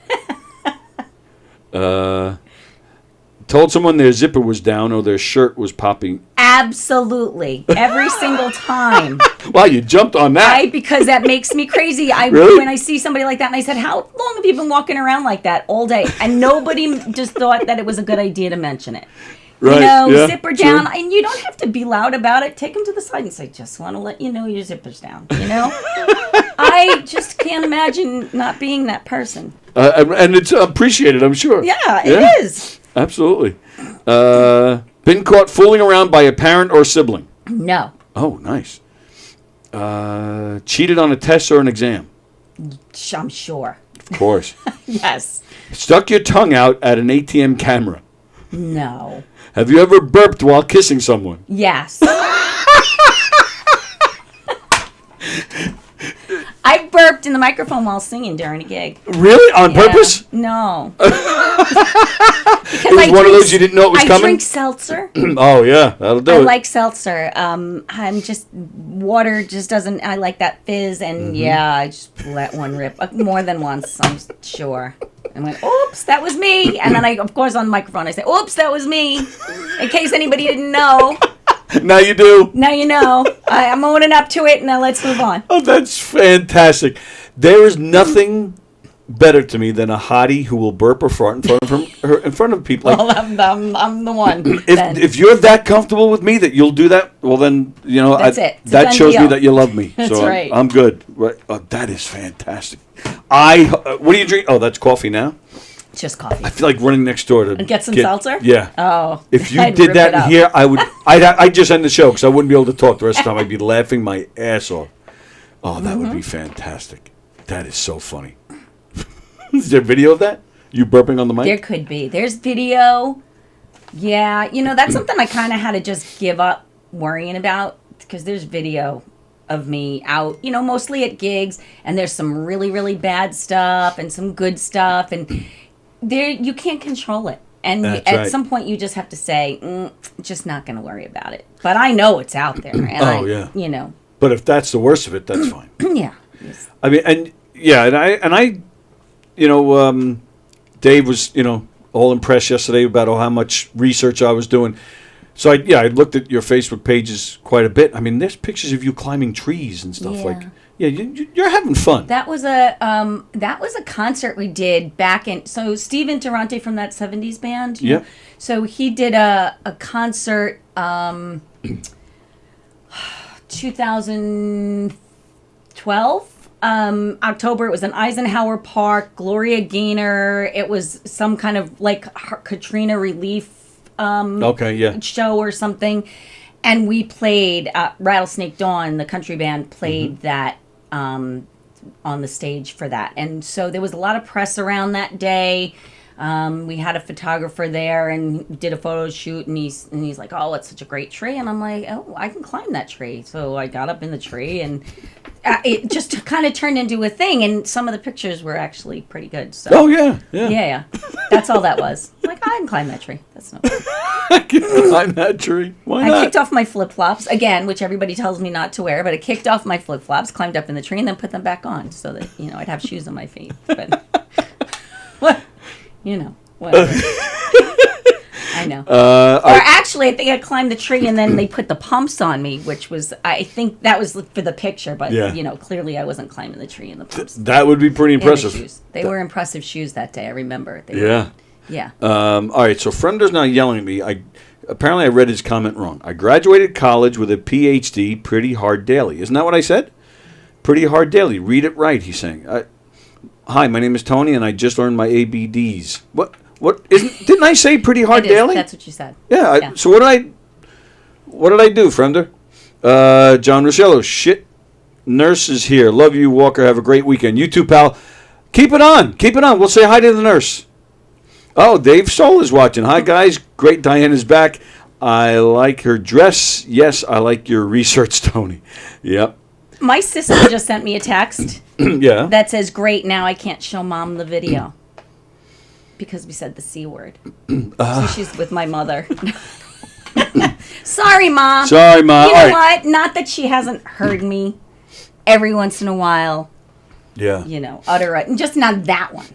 C: Told someone their zipper was down or their shirt was popping?
K: Absolutely. Every single time.
C: Wow, you jumped on that.
K: Because that makes me crazy.
C: Really?
K: When I see somebody like that, and I said, how long have you been walking around like that all day? And nobody just thought that it was a good idea to mention it.
C: Right. Yeah,
K: zipper down. And you don't have to be loud about it. Take them to the side and say, just want to let you know your zipper's down. I just can't imagine not being that person.
C: And it's appreciated, I'm sure.
K: Yeah, it is.
C: Absolutely. Been caught fooling around by a parent or sibling?
K: No.
C: Oh, nice. Cheated on a test or an exam?
K: I'm sure.
C: Of course.
K: Yes.
C: Stuck your tongue out at an ATM camera?
K: No.
C: Have you ever burped while kissing someone?
K: Yes. I burped in the microphone while singing during a gig.
C: Really? On purpose?
K: No.
C: It was one of those you didn't know it was coming?
K: I drink seltzer.
C: Oh, yeah. That'll do
K: I
C: it.
K: like seltzer. I'm just, water just doesn't, I like that fizz, and I just let one rip. More than once, I'm sure. I went, oops, that was me. And then of course, on the microphone, I say, oops, that was me. In case anybody didn't know.
C: Now you do.
K: Now you know. I'm owning up to it. Now let's move on.
C: Oh, that's fantastic. There is nothing better to me than a hottie who will burp or fart in front of people. Like,
K: Well, I'm the one.
C: if you're that comfortable with me that you'll do that, well then
K: That's it. It's a
C: that
K: done
C: shows me
K: deal.
C: that you love me.
K: That's
C: so
K: right.
C: I'm good. Right. Oh, that is fantastic. What do you drink? Oh, that's coffee now.
K: Just coffee.
C: I feel like running next door to
K: And get some seltzer?
C: Yeah.
K: Oh.
C: If you
K: I'd
C: did
K: rip
C: that
K: it
C: in
K: up.
C: here, I'd just end the show because I wouldn't be able to talk the rest of the time. I'd be laughing my ass off. Oh, that would be fantastic. That is so funny. Is there video of that? You burping on the mic?
K: There could be. There's video. Yeah, that's something I kind of had to just give up worrying about because there's video of me out, mostly at gigs, and there's some really, really bad stuff and some good stuff, and there you can't control it. And at some point, you just have to say, just not going to worry about it. But I know it's out there. And
C: yeah. But if that's the worst of it, that's fine.
K: Yeah.
C: I mean, and I, Dave was, all impressed yesterday about how much research I was doing. So I looked at your Facebook pages quite a bit. I mean, there's pictures of you climbing trees and stuff you're having fun.
K: That was a concert we did back in. So Steven Durante from that 70s band.
C: Yeah.
K: So he did a concert 2012. October. It was in Eisenhower Park. Gloria Gaynor. It was some kind of like Katrina relief show or something. And we played Rattlesnake Dawn, the country band, played that on the stage for that. And so there was a lot of press around that day. We had a photographer there and did a photo shoot, and he's like, "Oh, it's such a great tree," and I'm like, "Oh, I can climb that tree." So I got up in the tree, and it just kind of turned into a thing. And some of the pictures were actually pretty good. So yeah. That's all that was. I'm like, I can climb that tree. That's no problem.
C: I can climb that tree. Why not?
K: I kicked off my flip flops again, which everybody tells me not to wear, but I kicked off my flip flops, climbed up in the tree, and then put them back on so that I'd have shoes on my feet. But what? Whatever. I know. Actually, I think I climbed the tree and then they put the pumps on me, which was, I think that was for the picture, but, clearly I wasn't climbing the tree in the pumps.
C: That would be pretty impressive.
K: They were impressive shoes that day, I remember. Yeah.
C: All right, so Fremder's now yelling at me. Apparently I read his comment wrong. I graduated college with a PhD, pretty hard daily. Isn't that what I said? Pretty hard daily. Read it right, he's saying. Hi, my name is Tony, and I just learned my ABDs. Didn't I say pretty hard daily?
K: That's what you said.
C: Yeah. So what did I do, Fremder? John Rosello, shit. Nurse is here. Love you, Walker. Have a great weekend. You too, pal. Keep it on. We'll say hi to the nurse. Oh, Dave Soul is watching. Hi, guys. Great. Diane is back. I like her dress. Yes, I like your research, Tony. Yep.
K: My sister just sent me a text.
C: Yeah.
K: That says, "Great, now I can't show Mom the video because we said the C word." So she's with my mother. Sorry, Mom.
C: Sorry, Mom.
K: You know what? Not that she hasn't heard me every once in a while.
C: Yeah.
K: Utter it, and just not that one.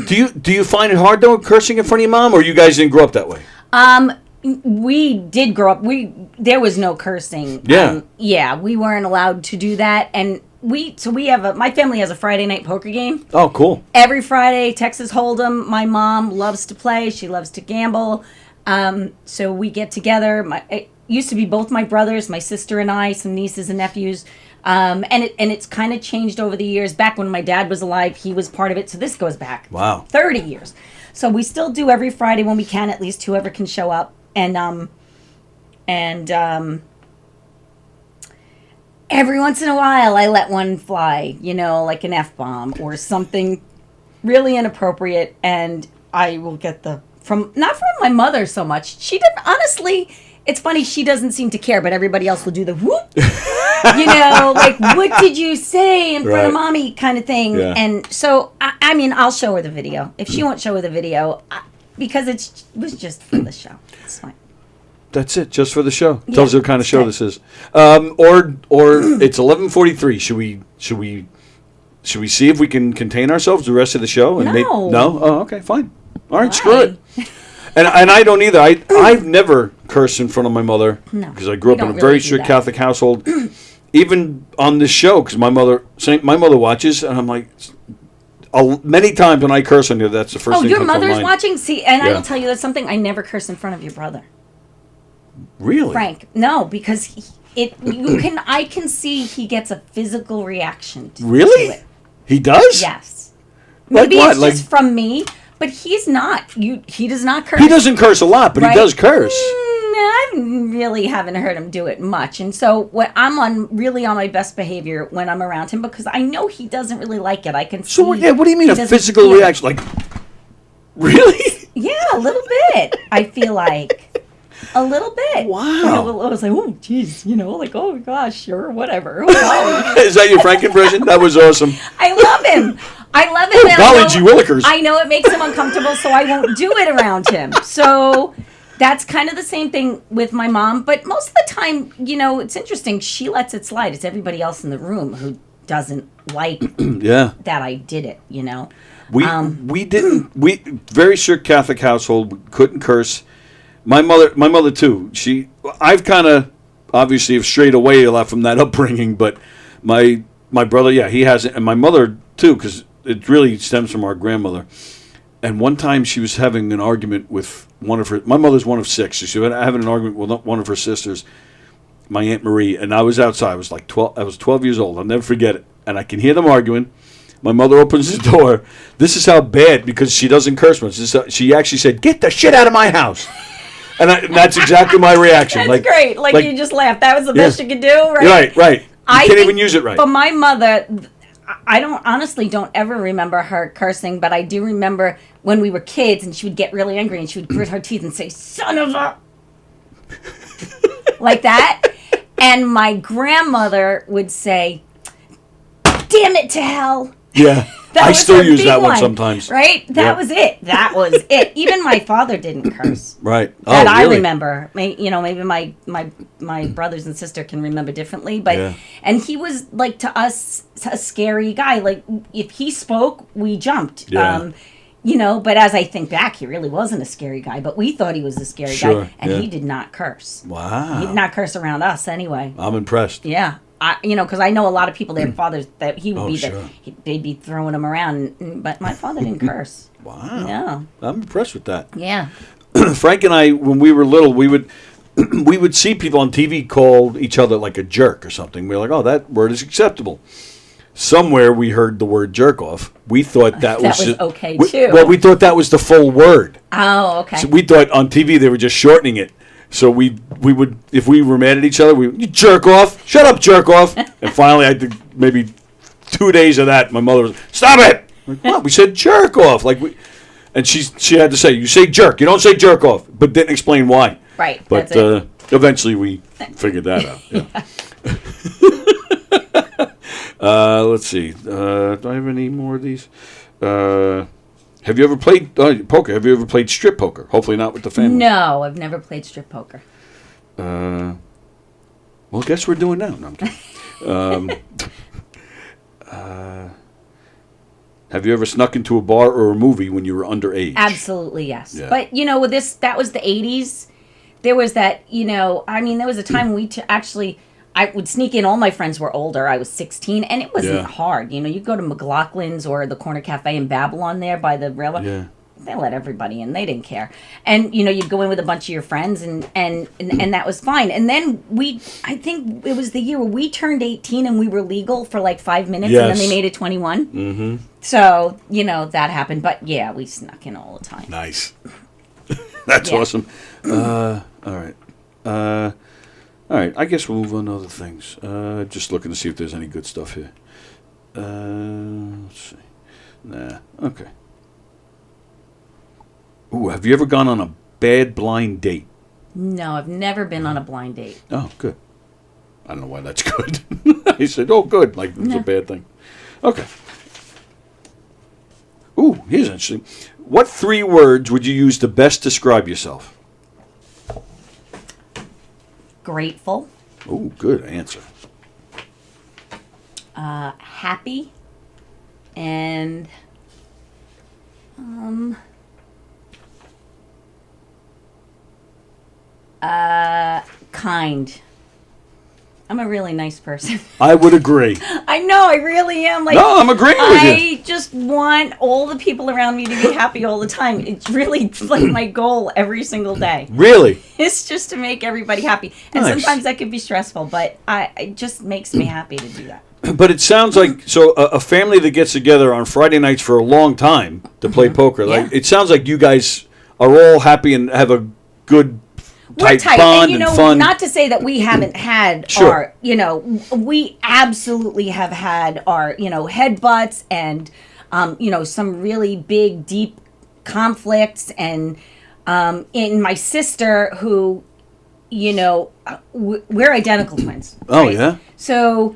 C: Do you find it hard though cursing in front of your mom, or you guys didn't grow up that way?
K: We did grow up. There was no cursing.
C: Yeah.
K: We weren't allowed to do that, and we have my family has a Friday night poker game.
C: Oh, cool.
K: Every Friday, Texas Hold'em. My mom loves to play. She loves to gamble. So we get together. It used to be both my brothers, my sister and I, some nieces and nephews. And it's kind of changed over the years. Back when my dad was alive, he was part of it. So this goes back 30 years. So we still do every Friday when we can, at least whoever can show up. And every once in a while, I let one fly, like an F-bomb or something really inappropriate, and I will get not from my mother so much. She didn't, honestly, it's funny, she doesn't seem to care, but everybody else will do the whoop, like, what did you say in front of Mommy kind of thing.
C: Yeah.
K: And so, I mean, I'll show her the video. If she won't show her the video, because it was just for the show. It's fine.
C: That's it, just for the show.
K: Yeah,
C: Tells you what kind of show this is. Or it's 11:43. Should we see if we can contain ourselves the rest of the show? And
K: No.
C: No? Oh, okay, fine. All right, screw it. And I don't either. I've never cursed in front of my mother because I grew up in a very strict Catholic household. Even on this show, because my mother watches, and I'm like, many times when I curse on you, that's the first thing that comes to mind.
K: Oh, your mother's watching? See, and I will tell you, that's something I never curse in front of your brother.
C: Really?
K: Frank, no, because I can see he gets a physical reaction to
C: Really?
K: it.
C: He does?
K: Yes. Maybe
C: what?
K: it's just from me, but he's not. He does not curse.
C: He doesn't curse a lot, but he does curse.
K: I really haven't heard him do it much, and so I'm really on my best behavior when I'm around him because I know he doesn't really like it. I can see.
C: So what do you mean a physical reaction? Like, really?
K: Yeah, a little bit. I feel like a little bit.
C: Wow.
K: I was like, oh, geez, like, oh my gosh, sure, whatever.
C: Is that your Frank impression? That was awesome.
K: I love him. And
C: Golly gee willikers.
K: I know it makes him uncomfortable, so I won't do it around him. So that's kind of the same thing with my mom. But most of the time, it's interesting. She lets it slide. It's everybody else in the room who doesn't like that I did it,
C: We didn't. We very strict Catholic household. We couldn't curse. My mother too. I've kind of obviously have strayed away a lot from that upbringing, but my brother, he hasn't, and my mother too, because it really stems from our grandmother. And one time she was having an argument with my mother's one of 6, so she was having an argument with one of her sisters, my Aunt Marie, and I was outside. I was like 12. I was 12 years old. I'll never forget it. And I can hear them arguing. My mother opens the door. This is how bad, because she doesn't curse much. She actually said, "Get the shit out of my house." And that's exactly my reaction.
K: That's great. Like you just laughed. That was the best you could do, right?
C: Right. You can't even use it right.
K: But my mother, I don't ever remember her cursing, but I do remember when we were kids and she would get really angry and she would grit her teeth and say, "Son of a," like that. And my grandmother would say, "Damn it to hell."
C: Yeah. I still use that one sometimes.
K: Right? That was it. That was it. Even my father didn't curse.
C: Right.
K: That I remember. Maybe my brothers and sister can remember differently, but and he was like to us a scary guy. Like if he spoke, we jumped.
C: Yeah.
K: But as I think back, he really wasn't a scary guy, but we thought he was a scary guy, and he did not curse.
C: Wow.
K: He did not curse around us anyway.
C: I'm impressed.
K: Yeah. Because I know a lot of people, their fathers, that he would they'd be throwing him around, but my father didn't curse.
C: Wow.
K: Yeah.
C: I'm impressed with that.
K: Yeah.
C: Frank and I, when we were little, we would see people on TV call each other like a jerk or something. We were like, oh, that word is acceptable. Somewhere we heard the word jerk off. We thought that was
K: okay too.
C: Well, we thought that was the full word.
K: Oh, okay.
C: So we thought on TV they were just shortening it. So we would, if we were mad at each other, you jerk off, shut up, jerk off. And finally, I think maybe 2 days of that, my mother was, stop it. I'm like, what? We said jerk off. And she had to say, you say jerk, you don't say jerk off, but didn't explain why.
K: Right.
C: But eventually we figured that out. Let's see. Do I have any more of these? Have you ever played poker? Have you ever played strip poker? Hopefully not with the family.
K: No, I've never played strip poker.
C: Well, guess we're doing now. No, I'm kidding. Have you ever snuck into a bar or a movie when you were underage?
K: Absolutely, yes.
C: Yeah.
K: But, with that was the 80s. There was that, there was a time when I would sneak in. All my friends were older. I was 16, and it wasn't hard. You'd go to McLaughlin's or the Corner Cafe in Babylon there by the railroad.
C: Yeah.
K: They let everybody in. They didn't care. And, you'd go in with a bunch of your friends, and that was fine. And then I think it was the year where we turned 18 and we were legal for like 5 minutes, and then they made it 21.
C: Mm-hmm.
K: So, that happened. But, yeah, we snuck in all the time.
C: Nice. That's awesome. All right. All right, I guess we'll move on to other things. Just looking to see if there's any good stuff here. Let's see. Nah, okay. Ooh, have you ever gone on a bad blind date?
K: No, I've never been on a blind date.
C: Oh, good. I don't know why that's good. I said, oh, good, like it's a bad thing. Okay. Ooh, here's interesting. What 3 words would you use to best describe yourself?
K: Grateful.
C: Ooh, good answer.
K: Happy. And kind. I'm a really nice person.
C: I would agree.
K: I know, I really am.
C: No, I'm agreeing with you.
K: I just want all the people around me to be happy all the time. It's really like my goal every single day.
C: Really?
K: It's just to make everybody happy. And
C: Nice.
K: sometimes that could be stressful, but it just makes me happy to do that.
C: But it sounds like a family that gets together on Friday nights for a long time to play poker. Like it sounds like you guys are all happy and have a good tight bond
K: and,
C: fun.
K: Not to say that we haven't had our, we absolutely have had our, headbutts and, some really big, deep conflicts. And in my sister, who, we're identical twins.
C: Oh,
K: right?
C: yeah?
K: So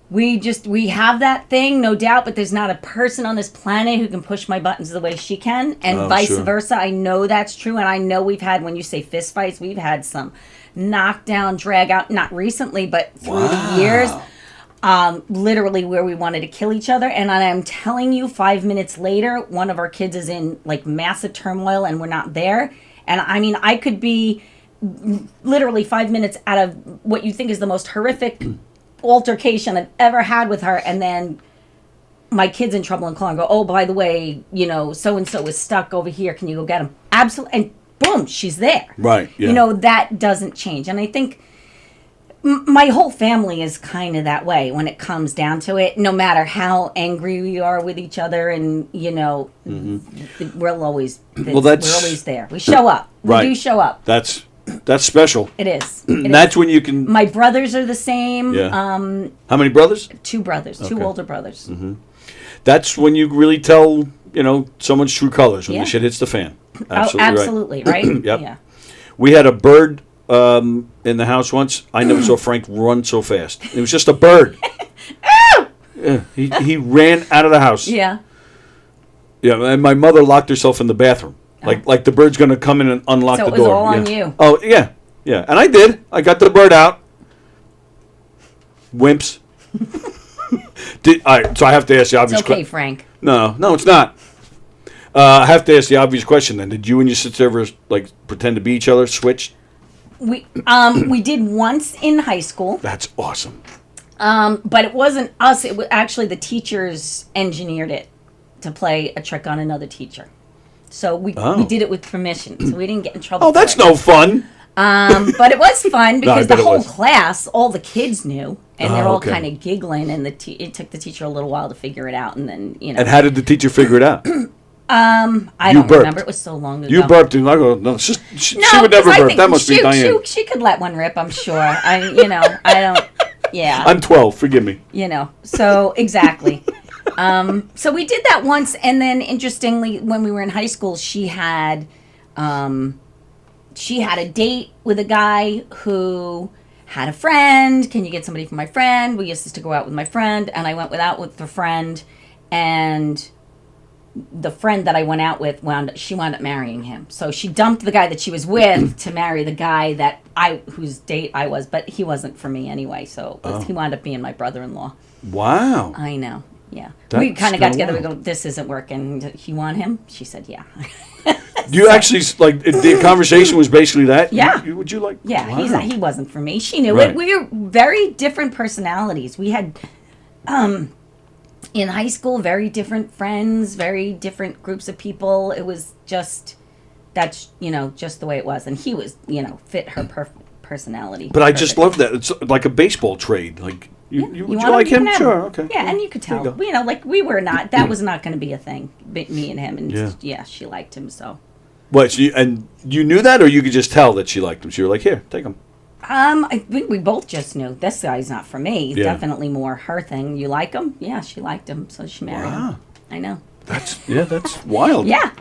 K: we have that thing, no doubt, but there's not a person on this planet who can push my buttons the way she can, and vice versa. I know that's true, and I know we've had, when you say fist fights, we've had some knockdown, drag out, not recently, but through the years, literally where we wanted to kill each other. And I'm telling you, 5 minutes later, one of our kids is in like massive turmoil, and we're not there. And I mean, I could be literally 5 minutes out of what you think is the most horrific altercation I've ever had with her, and then my kid's in trouble and call and go, oh, by the way, so and so is stuck over here, can you go get him? Absolutely. And boom, she's there.
C: Right. Yeah.
K: That doesn't change. And I think my whole family is kind of that way when it comes down to it. No matter how angry we are with each other, and we're always we're always there. We show up.
C: Right.
K: We do show up.
C: That's special.
K: It is.
C: That's when you can.
K: My brothers are the same.
C: Yeah. How many brothers?
K: 2 brothers.
C: Okay.
K: 2 older brothers.
C: Mm-hmm. That's when you really tell someone's true colors, when the shit hits the fan.
K: Absolutely right.
C: Yep.
K: Yeah.
C: We had a bird in the house once. I never saw Frank run so fast. It was just a bird. Yeah, he ran out of the house.
K: Yeah.
C: Yeah, and my mother locked herself in the bathroom. Like the bird's going to come in and unlock the door.
K: So it was all on you.
C: Oh, yeah. Yeah. And I did. I got the bird out. Wimps. All right, so I have to ask the obvious question.
K: It's okay, Frank.
C: No, it's not. I have to ask the obvious question then. Did you and your sister ever pretend to be each other, switch?
K: We did once in high school.
C: That's awesome.
K: But it wasn't us. It was actually the teachers engineered it to play a trick on another teacher. So we did it with permission. So we didn't get in trouble.
C: Oh, that's no fun.
K: But it was fun because the whole
C: was.
K: class, all the kids knew, and they're all
C: okay.
K: kind of giggling. And it took the teacher a little while to figure it out, and then
C: And how did the teacher figure it out?
K: I don't remember. It was so long ago.
C: You burped, and I go, no, she would never burp. That must be Diane.
K: She could let one rip, I'm sure. I don't. Yeah.
C: I'm 12. Forgive me.
K: So exactly. So we did that once, and then interestingly, when we were in high school, she had a date with a guy who had a friend. Can you get somebody for my friend? We used to go out with my friend, and I went with the friend, and the friend that I went out with she wound up marrying him. So she dumped the guy that she was with to marry the guy whose date I was, but he wasn't for me anyway. So he wound up being my brother-in-law.
C: Wow.
K: I know. Yeah.
C: That's
K: we kind of got together.
C: wild.
K: We go, this isn't working. You want him? She said, yeah.
C: You actually, the conversation was basically that?
K: Yeah.
C: Would you like?
K: Yeah.
C: Wow.
K: He wasn't for me. She knew
C: Right.
K: it. We were very different personalities. We had, in high school, very different friends, very different groups of people. It was just, that's, just the way it was. And he was, fit her personality.
C: But I just love that. It's like a baseball trade. Like, would you like him? Sure, okay.
K: Yeah, and you could tell. We were not, that was not going to be a thing, me and him. And she liked him, so.
C: What, and you knew that, or you could just tell that she liked him? So you were like, here, take him.
K: I think we both just knew this guy's not for me.
C: Yeah.
K: Definitely more her thing. You like him? Yeah, she liked him, so she married him. I know.
C: That's wild.
K: Yeah.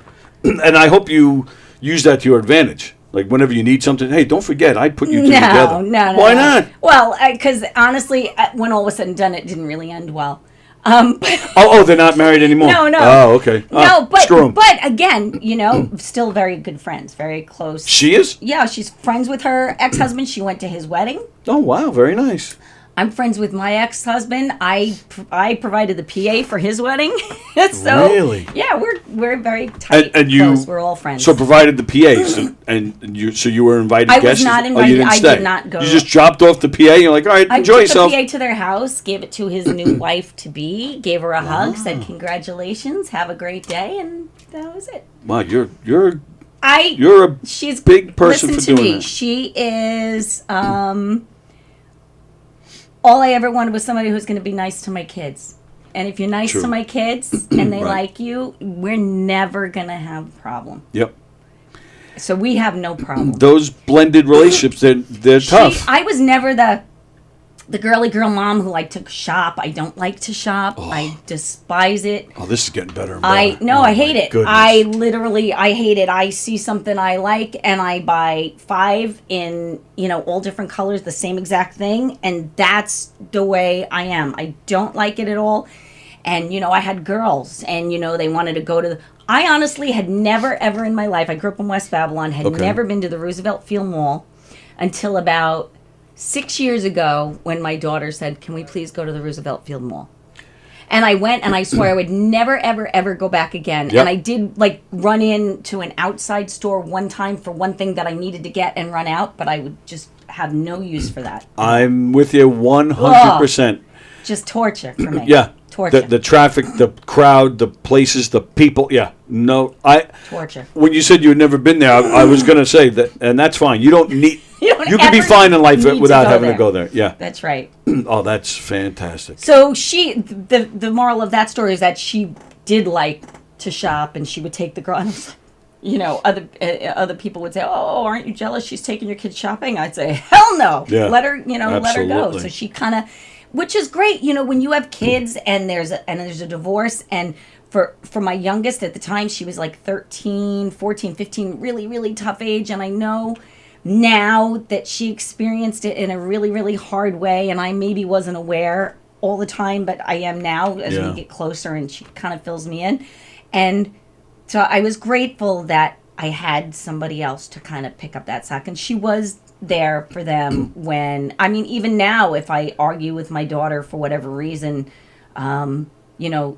C: And I hope you use that to your advantage. Like, whenever you need something, hey, don't forget, I put you two together.
K: No.
C: Why not?
K: Well, because honestly, when all was said and done, it didn't really end well.
C: They're not married anymore?
K: No.
C: Oh, okay.
K: No,
C: screw 'em.
K: but again, still very good friends, very close.
C: She is?
K: Yeah, she's friends with her ex-husband. She went to his wedding.
C: Oh, wow, very nice.
K: I'm friends with my ex-husband. I provided the PA for his wedding. So,
C: really?
K: Yeah, we're very tight.
C: And
K: close. We're all friends.
C: So provided the PAs, and you were invited.
K: I
C: guests?
K: was not
C: Oh,
K: invited.
C: you didn't
K: I
C: stay.
K: did not go.
C: You just dropped off the PA. You're like, all right, enjoy yourself.
K: I took the PA to their house, gave it to his new wife to be, gave her a hug, said congratulations, have a great day, and that was it.
C: Wow, you're a
K: she's
C: big person
K: listen
C: for
K: to
C: doing
K: me.
C: that.
K: She is all I ever wanted was somebody who's going to be nice to my kids. And if you're nice
C: True.
K: to my kids and they
C: Right.
K: like you, we're never going to have a problem.
C: Yep.
K: So we have no problem.
C: Those blended relationships, they're tough.
K: I was never the girly girl mom who liked to shop. I don't like to shop. I despise it.
C: Oh, this is getting better and better.
K: I hate it.
C: Goodness.
K: I hate it. I see something I like and I buy 5 in, all different colors, the same exact thing. And that's the way I am. I don't like it at all. And, I had girls and, they wanted to go to I honestly had never, ever in my life, I grew up in West Babylon, had never been to the Roosevelt Field Mall until about 6 years ago when my daughter said, can we please go to the Roosevelt Field Mall? And I went and I swore I would never, ever, ever go back again.
C: Yep.
K: And I did run into an outside store one time for one thing that I needed to get and run out, but I would just have no use for that.
C: I'm with you 100%.
K: Just torture for me.
C: Yeah.
K: Torture.
C: The traffic, the crowd, the places, the people. Yeah. No,
K: Torture.
C: When you said you had never been there, I was going to say that, and that's fine. You don't need. You can be fine in life without having to go there. Yeah.
K: That's right.
C: Oh, that's fantastic.
K: So the moral of that story is that she did like to shop, and she would take the girl. And other people would say, "Oh, aren't you jealous? She's taking your kids shopping." I'd say, "Hell no!
C: Yeah,
K: let her go."
C: absolutely.
K: So she kind of, which is great. When you have kids and there's a divorce, and for my youngest at the time, she was like 13, 14, 15, really, really tough age, and I know now that she experienced it in a really, really hard way, and I maybe wasn't aware all the time, but I am now as we get closer, and she kind of fills me in. And so I was grateful that I had somebody else to kind of pick up that slack, and she was there for them when, even now, if I argue with my daughter for whatever reason,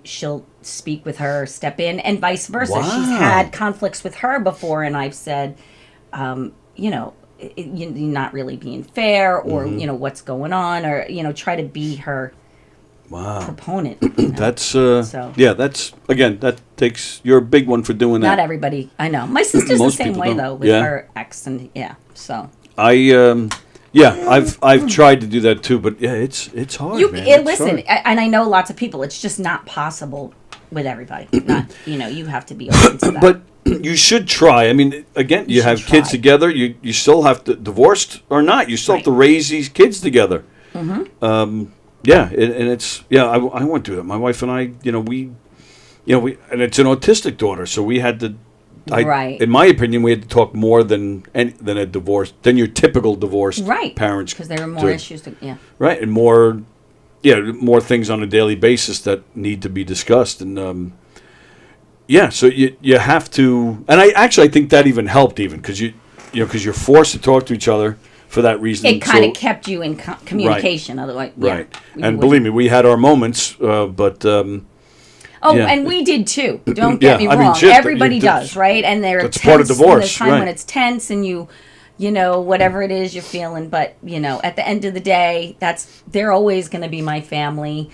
K: she'll speak with her, step in, and vice versa.
C: Wow.
K: She's had conflicts with her before, and I've said, you're not really being fair, or what's going on, or try to be her proponent.
C: That's that takes. You're a big one for doing that.
K: Not everybody, I know. My sister's the
C: Most
K: same
C: people
K: way
C: don't.
K: though with her ex, and so.
C: I've tried to do that too, but it's hard. Man. It's
K: Listen,
C: hard.
K: and I know lots of people. It's just not possible with everybody. Not you have to be open to that.
C: But you should try. Again, you have kids together. You still have to, divorced or not, you still have to raise these kids together. Mm-hmm. And it's I went through that. My wife and I, we and it's an autistic daughter, so we had to. In my opinion, we had to talk more than a divorce, than your typical divorced parents,
K: because there were more issues.
C: Right, and more things on a daily basis that need to be discussed, and so you have to, and I think that even helped, because because you're forced to talk to each other for that reason.
K: It kind of kept you in communication, otherwise,
C: and believe me, we had our moments, but.
K: And we did too. Don't get me wrong. Everybody does, right? And
C: that's part of divorce.
K: There's time when it's tense, and you whatever it is you're feeling. But at the end of the day, they're always going to be my family.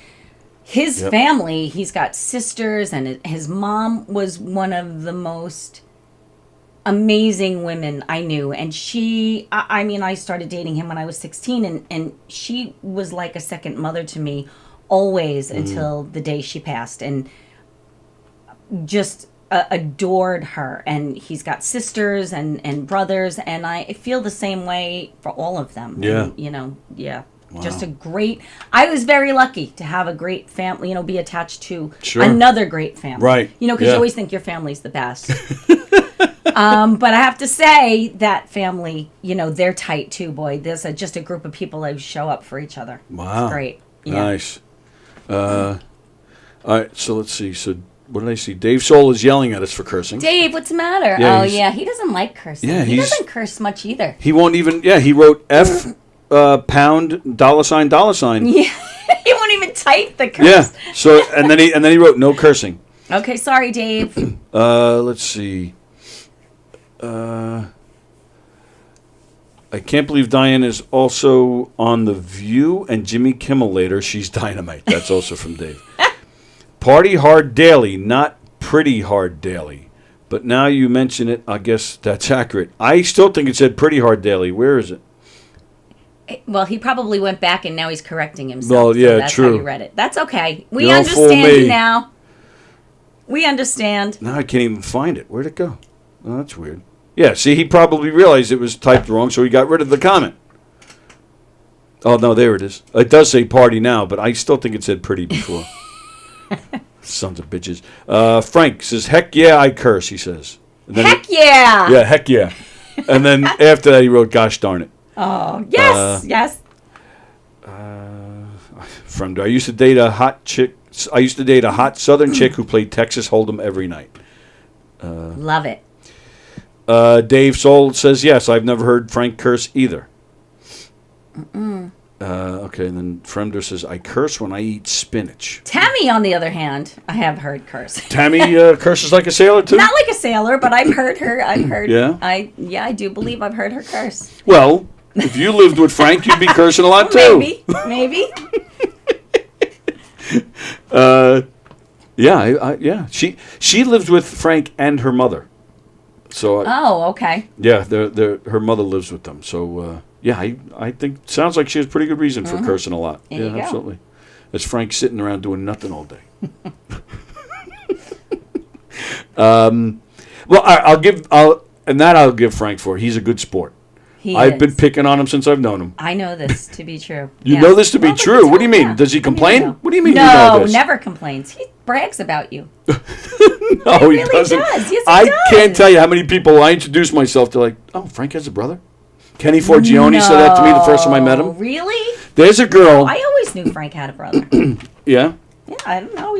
K: His family. He's got sisters, and his mom was one of the most amazing women I knew, and she. I started dating him when I was 16, and she was like a second mother to me. Always until the day she passed, and just adored her. And he's got sisters and brothers, and I feel the same way for all of them.
C: Yeah.
K: And,
C: Wow.
K: Just a great. I was very lucky to have a great family. Be attached to another great family.
C: Right.
K: Because you always think your family's the best. But I have to say that family, they're tight too. Boy, there's just a group of people that show up for each other.
C: Wow.
K: It's great. Yeah.
C: Nice. All right, so let's see. So what did I see? Dave Soul is yelling at us for cursing.
K: Dave, what's the matter?
C: Yeah,
K: he doesn't like cursing.
C: Yeah,
K: he doesn't curse much either.
C: He won't even. Yeah, he wrote F pound $$.
K: Yeah, he won't even type the curse.
C: Yeah. So and then he wrote no cursing.
K: Okay, sorry, Dave.
C: Let's see. I can't believe Diane is also on The View and Jimmy Kimmel later. She's dynamite. That's also from Dave. Party hard daily, not pretty hard daily. But now you mention it, I guess that's accurate. I still think it said pretty hard daily. Where is it?
K: Well, he probably went back and now he's correcting himself.
C: Well, yeah,
K: so that's
C: true.
K: how you read it. That's okay. We
C: You don't fool
K: understand
C: me.
K: you now. We understand.
C: Now I can't even find it. Where'd it go? Oh, that's weird. Yeah, see, he probably realized it was typed wrong, so he got rid of the comment. Oh, no, there it is. It does say party now, but I still think it said pretty before. Sons of bitches. Frank says, heck yeah, I curse, he says. And then
K: Heck yeah!
C: Yeah, heck yeah. And then after that, he wrote, gosh darn it.
K: Oh, yes, yes.
C: From I used to date a hot chick. I used to date a hot Southern chick who played Texas Hold'em every night.
K: Love it.
C: Dave Soul says, yes, I've never heard Frank curse either. Okay, and then Fremder says, I curse when I eat spinach.
K: Tammy, on the other hand, I have heard curse.
C: Tammy curses like a sailor, too?
K: Not like a sailor, but I've heard her. I've heard.
C: Yeah?
K: I do believe I've heard her curse.
C: Well, if you lived with Frank, you'd be cursing a lot, too.
K: Maybe.
C: Yeah. She lives with Frank and her mother. So.
K: Oh, okay.
C: Yeah, her mother lives with them. So, yeah, I think sounds like she has pretty good reason for cursing a lot.
K: There you go.
C: Absolutely. It's Frank sitting around doing nothing all day. Well, I'll give Frank for. He's a good sport. I've been picking on him since I've known him.
K: I know this to be true.
C: You know this to be true? What do you mean? Yeah. Does he complain? What do you mean you know this?
K: No, never complains. He brags about you.
C: No,
K: he
C: he doesn't.
K: Does. Yes, he
C: I
K: does.
C: can't tell you how many people I introduce myself to, like, oh, Frank has a brother? Kenny Forgione said that to me the first time I met him.
K: Really?
C: There's a girl.
K: I always knew Frank had a brother.
C: Yeah?
K: Yeah, I don't know.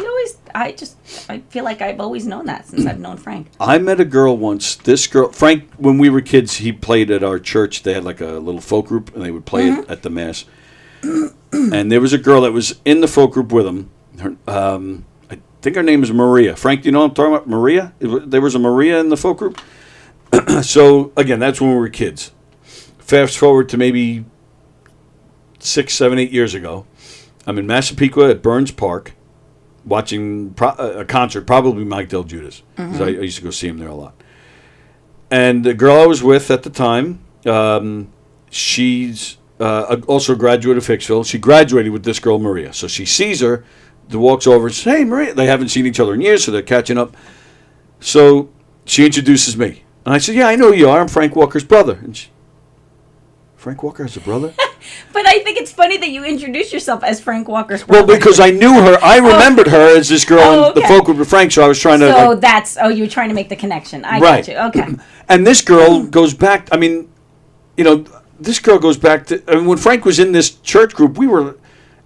K: I feel like I've always known that since I've known Frank.
C: I met a girl once. This girl, Frank, when we were kids, he played at our church. They had like a little folk group, and they would play it at the mass. And there was a girl that was in the folk group with him. I think her name is Maria. Frank, do you know what I'm talking about? Maria? There was a Maria in the folk group. So, again, that's when we were kids. Fast forward to maybe 6, 7, 8 years ago. I'm in Massapequa at Burns Park watching a concert, probably Mike Del Judas, because I used to go see him there a lot. And the girl I was with at the time, she's also a graduate of Hicksville. She graduated with this girl, Maria. So she sees her, walks over and says, hey, Maria. They haven't seen each other in years, so they're catching up. So she introduces me. And I said, yeah, I know who you are. I'm Frank Walker's brother. And she, Frank Walker has a brother?
K: But I think it's funny that you introduce yourself as Frank Walker's brother.
C: Well, because I knew her. I remembered her as this girl in the folk group with Frank, so I was trying to...
K: So you were trying to make the connection. I got you. Okay.
C: And this girl goes back... I mean, this girl goes back to... I mean, when Frank was in this church group, we were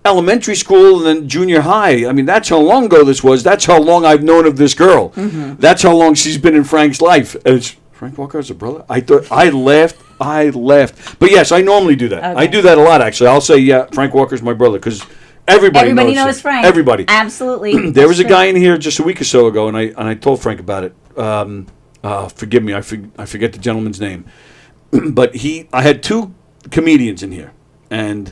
C: elementary school and then junior high. I mean, that's how long ago this was. That's how long I've known of this girl. That's how long she's been in Frank's life. And it's, Frank Walker has a brother? I laughed. But yes, I normally do that. Okay. I do that a lot, actually. I'll say, yeah, Frank Walker's my brother, because everybody knows
K: Frank.
C: Everybody.
K: Absolutely.
C: There was a guy in here just a week or so ago, and I told Frank about it. Forgive me, I forget the gentleman's name. But I had 2 comedians in here, and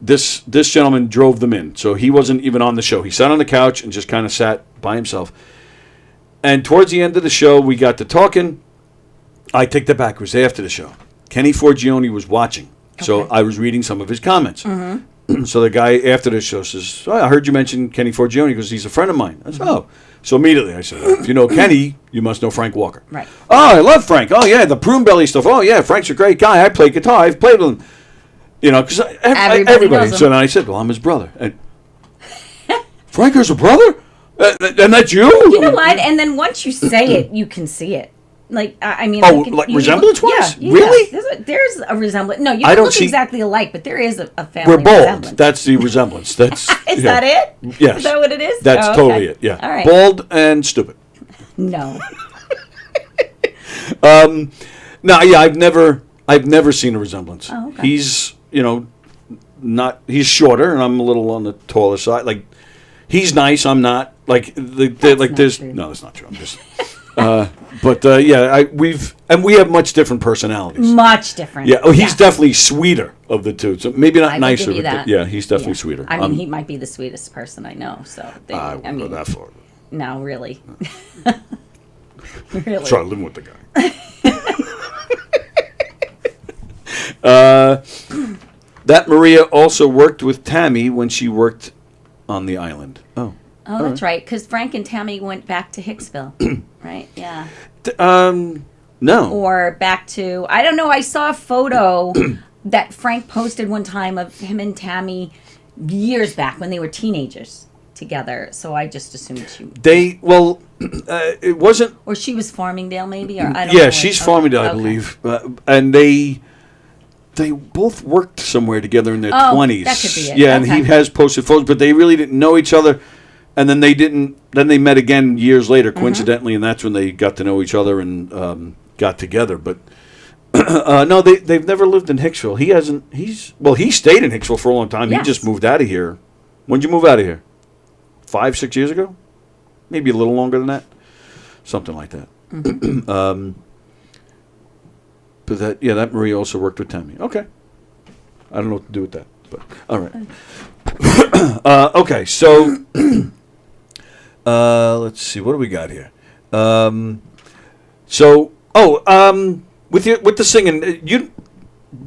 C: this gentleman drove them in. So he wasn't even on the show. He sat on the couch and just kind of sat by himself. And towards the end of the show, we got to talking. I take that back. It was after the show. Kenny Forgione was watching, so I was reading some of his comments. So the guy after the show says, I heard you mention Kenny Forgione because he's a friend of mine. I said, oh. So immediately I said, if you know Kenny, you must know Frank Walker.
K: Right.
C: Oh, I love Frank. Oh, yeah, the prune belly stuff. Oh, yeah, Frank's a great guy. I play guitar. I've played with him. Because everybody. So then I said, well, I'm his brother. And Frank has a brother? And that's you?
K: You know what? And then once you say it, you can see it. Like, I mean...
C: like resemblance-wise?
K: Yeah,
C: really?
K: There's a resemblance. No, you don't look exactly alike, but there is a family
C: resemblance. We're bold.
K: Resemblance.
C: That's the resemblance. That's
K: Is that it?
C: Yes.
K: Is that what it is?
C: That's totally it, yeah.
K: All right.
C: Bald and stupid.
K: No.
C: No, yeah, I've never seen a resemblance.
K: Oh, okay.
C: He's, he's shorter, and I'm a little on the taller side. Like, he's nice, I'm not. Like, there's... No, that's not true. I'm just... we have much different personalities.
K: Much different.
C: Yeah. Oh, he's definitely sweeter of the 2. So maybe not nicer.
K: Give you that.
C: Yeah, he's definitely sweeter.
K: I mean, he might be the sweetest person I know. So
C: I wouldn't go that far.
K: No, really. Really.
C: Try living with the guy. That Maria also worked with Tammy when she worked on the island. Oh.
K: Oh, that's right. Because Frank and Tammy went back to Hicksville, right? Yeah.
C: No.
K: Or back to, I don't know, I saw a photo that Frank posted one time of him and Tammy years back when they were teenagers together. So I just assumed
C: it wasn't.
K: Or she was Farmingdale, maybe? Or I don't
C: Yeah,
K: know.
C: she's Farmingdale, I believe. And they both worked somewhere together in their 20s.
K: That could be it.
C: Yeah, and he has posted photos, but they really didn't know each other. And then they met again years later, coincidentally, and that's when they got to know each other and got together. But no, they've never lived in Hicksville. He stayed in Hicksville for a long time. Yes. He just moved out of here. When did you move out of here? 5-6 years ago? Maybe a little longer than that. Something like that. But that Maria also worked with Tammy. Okay. I don't know what to do with that, but all right. Okay, so let's see, what do we got here? With the singing,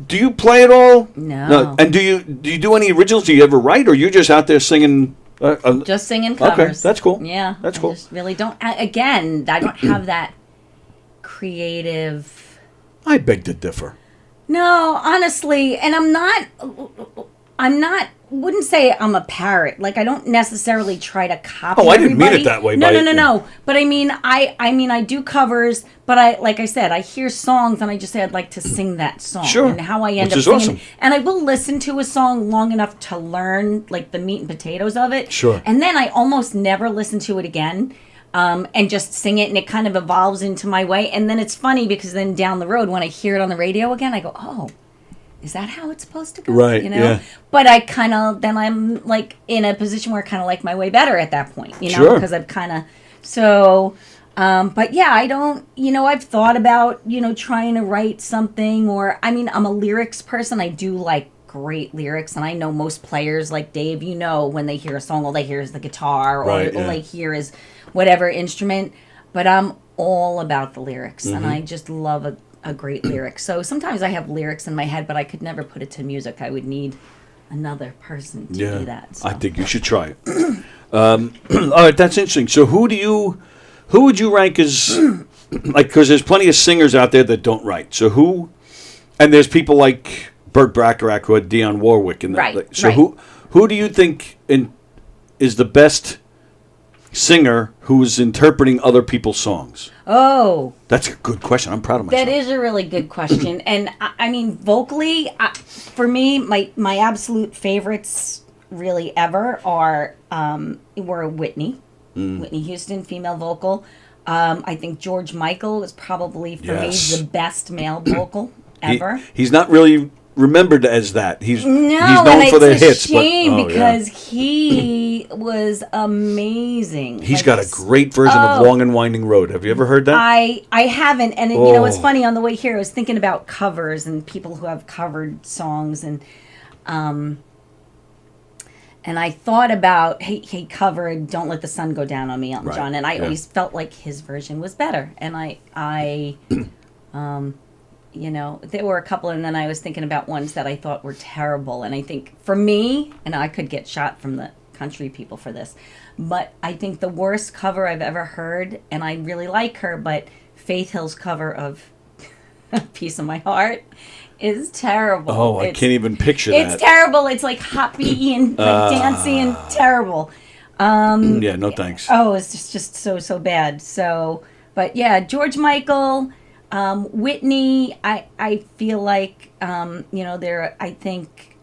C: do you play at all?
K: No.
C: And do you do any originals? Do you ever write, or you just out there singing?
K: Just singing covers.
C: Okay, that's cool.
K: Yeah,
C: that's cool.
K: I just really don't. I don't have that creative.
C: I beg to differ.
K: No, honestly, and I'm not. Wouldn't say I'm a parrot. Like, I don't necessarily try to copy.
C: Oh, I didn't
K: everybody.
C: mean it that way.
K: No. But I mean, I do covers. But like I said, I hear songs and I just say I'd like to sing that song.
C: Sure.
K: And how I end up singing. Awesome. And I will listen to a song long enough to learn like the meat and potatoes of it.
C: Sure.
K: And then I almost never listen to it again. And just sing it, and it kind of evolves into my way. And then it's funny because then down the road, when I hear it on the radio again, I go, "Oh, is that how it's supposed to go?"
C: Right.
K: You know.
C: Yeah.
K: But I kind of then I'm like in a position where I kind of like my way better at that point, you know,
C: Sure.
K: because I've kind of so. But yeah, I don't. You know, I've thought about trying to write something, or I mean, I'm a lyrics person. I do like great lyrics, and I know most players like Dave. When they hear a song, all they hear is the guitar, or
C: Right,
K: all they hear is whatever instrument, but I'm all about the lyrics, and I just love a great lyric. So sometimes I have lyrics in my head, but I could never put it to music. I would need another person to do that. So.
C: I think you should try it. All right, that's interesting. So who would you rank as, like, because there's plenty of singers out there that don't write. So and there's people like Burt Bacharach who had Dionne Warwick. So who do you think is the best singer who's interpreting other people's songs?
K: Oh,
C: that's a good question. I'm proud of myself.
K: That is a really good question. And I mean, vocally, for me, my absolute favorites really ever were Whitney Houston, female vocal. I think George Michael is probably for me the best male vocal ever.
C: He's not really remembered as that. He's known for the hits.
K: It's a shame because he was amazing.
C: He's got a great version of Long and Winding Road. Have you ever heard that?
K: I haven't. And you know, it's funny, on the way here I was thinking about covers and people who have covered songs, and I thought about he covered "Don't Let the Sun Go Down on Me," Elton John, and I always felt like his version was better. And I there were a couple, and then I was thinking about ones that I thought were terrible. And I think for me, and I could get shot from the country people for this, but I think the worst cover I've ever heard, and I really like her, but Faith Hill's cover of "Piece of My Heart" is terrible.
C: Oh, I can't even picture that.
K: It's terrible. It's like hoppy and like dancey and terrible.
C: Yeah, no thanks.
K: Oh, it's just so bad. So, but yeah, George Michael. Whitney, I feel like, I think,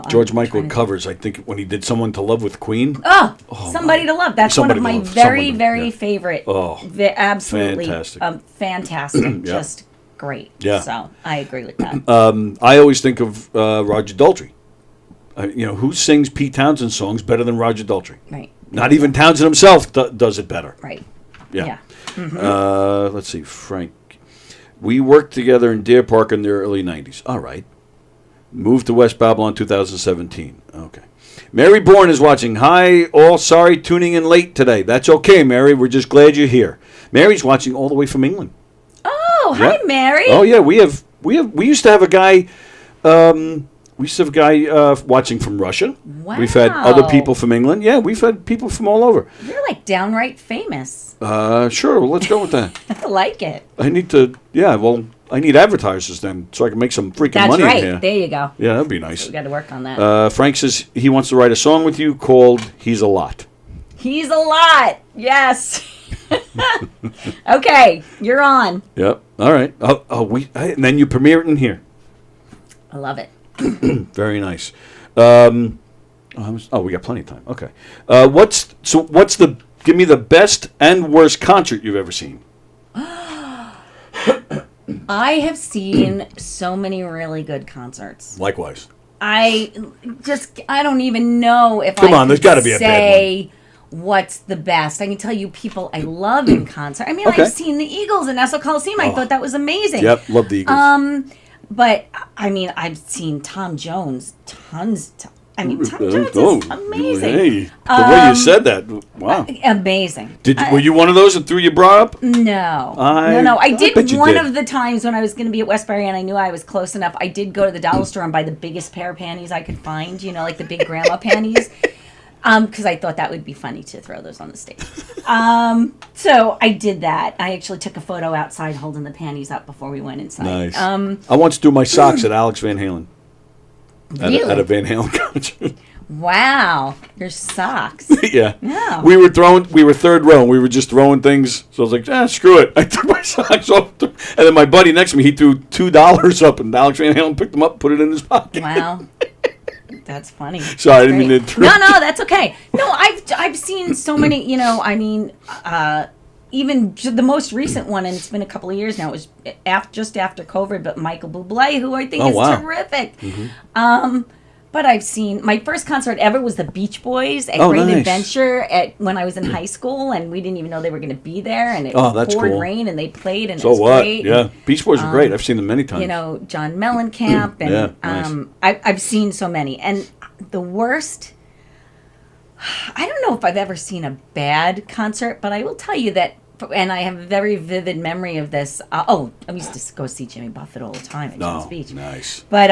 C: George Michael covers, I think, when he did Someone to Love with Queen.
K: Somebody to Love. That's one of my very favorite. Absolutely.
C: Fantastic.
K: Fantastic. Just great.
C: Yeah.
K: So I agree with that.
C: I always think of Roger Daltrey. Who sings Pete Townshend's songs better than Roger Daltrey?
K: Right.
C: Not even Townsend himself does it better.
K: Right.
C: Yeah. Mm-hmm. Let's see, Frank. We worked together in Deer Park in the early 90s. All right. Moved to West Babylon 2017. Okay. Mary Bourne is watching. Hi, all. Sorry, tuning in late today. That's okay, Mary. We're just glad you're here. Mary's watching all the way from England.
K: Oh, hi, Mary.
C: Oh, yeah. We have We used to have a guy. We used to have a guy watching from Russia.
K: Wow.
C: We've had other people from England. Yeah, we've had people from all over.
K: You're like downright famous.
C: Sure, well, let's go with that.
K: I like it.
C: I need to. Yeah, well, I need advertisers then, so I can make some freaking money in here.
K: That's right. There you go.
C: Yeah, that'd be nice.
K: So we got to work on that.
C: Frank says he wants to write a song with you called "He's a Lot."
K: He's a lot. Yes. Okay, you're on.
C: Yep. All right. And then you premiere it in here.
K: I love it.
C: Very nice. We got plenty of time. Okay. Give me the best and worst concert you've ever seen.
K: I have seen so many really good concerts.
C: Likewise.
K: I don't even know if
C: Come on, there's got to be a bad one.
K: What's the best. I can tell you people I love in concert. I mean,
C: Okay.
K: I've seen the Eagles in Nassau Coliseum. I thought that was amazing.
C: Yep, love the Eagles.
K: But I mean, I've seen Tom Jones Tom Jones is amazing.
C: Hey, the way you said that, wow.
K: Amazing.
C: Were you one of those that threw your bra up?
K: No. I did one of the times when I was going to be at Westbury and I knew I was close enough. I did go to the dollar store and buy the biggest pair of panties I could find, like the big grandma panties. Because I thought that would be funny to throw those on the stage. So I did that. I actually took a photo outside holding the panties up before we went inside.
C: Nice. I once threw my socks at Alex Van Halen.
K: Really?
C: At a Van Halen concert.
K: Wow, your socks.
C: Yeah.
K: No.
C: We were third row and we were just throwing things. So I was like, screw it. I took my socks off. And then my buddy next to me, he threw $2 up and Alex Van Halen picked them up and put it in his pocket.
K: Wow. That's funny.
C: Sorry, I didn't mean to interrupt.
K: No, that's okay. No, I've seen so many, even the most recent one, and it's been a couple of years now, it was just after COVID, but Michael Bublé, who I think is terrific. Mm-hmm. But I've seen, my first concert ever was the Beach Boys at Great Adventure when I was in high school, and we didn't even know they were going to be there, and it poured rain, and they played, and it was great.
C: Yeah, Beach Boys are great. I've seen them many times.
K: John Mellencamp, and
C: nice.
K: I've seen so many. And the worst, I don't know if I've ever seen a bad concert, but I will tell you that, and I have a very vivid memory of this. I used to go see Jimmy Buffett all the time at Jones Beach.
C: Nice.
K: But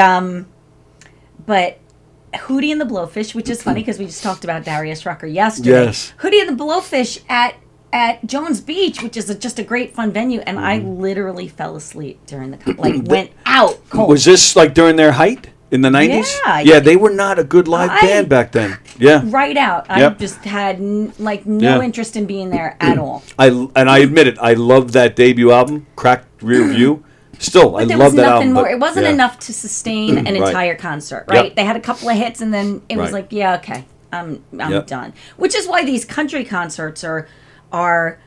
K: Hootie and the Blowfish, which is funny because we just talked about Darius Rucker yesterday.
C: Yes.
K: Hootie and the Blowfish at Jones Beach, which is just a great fun venue, and I literally fell asleep during the went out cold.
C: Was this like during their height in the 90s?
K: Yeah.
C: They were not a good live band back then. Yeah.
K: Right out.
C: Yep.
K: I just had no interest in being there at all.
C: I admit it. I love that debut album, Cracked Rear View. Still, I love that album.
K: It wasn't enough to sustain an entire concert, right?
C: Yep.
K: They had a couple of hits, and then it was like, yeah, okay, I'm done. Which is why these country concerts are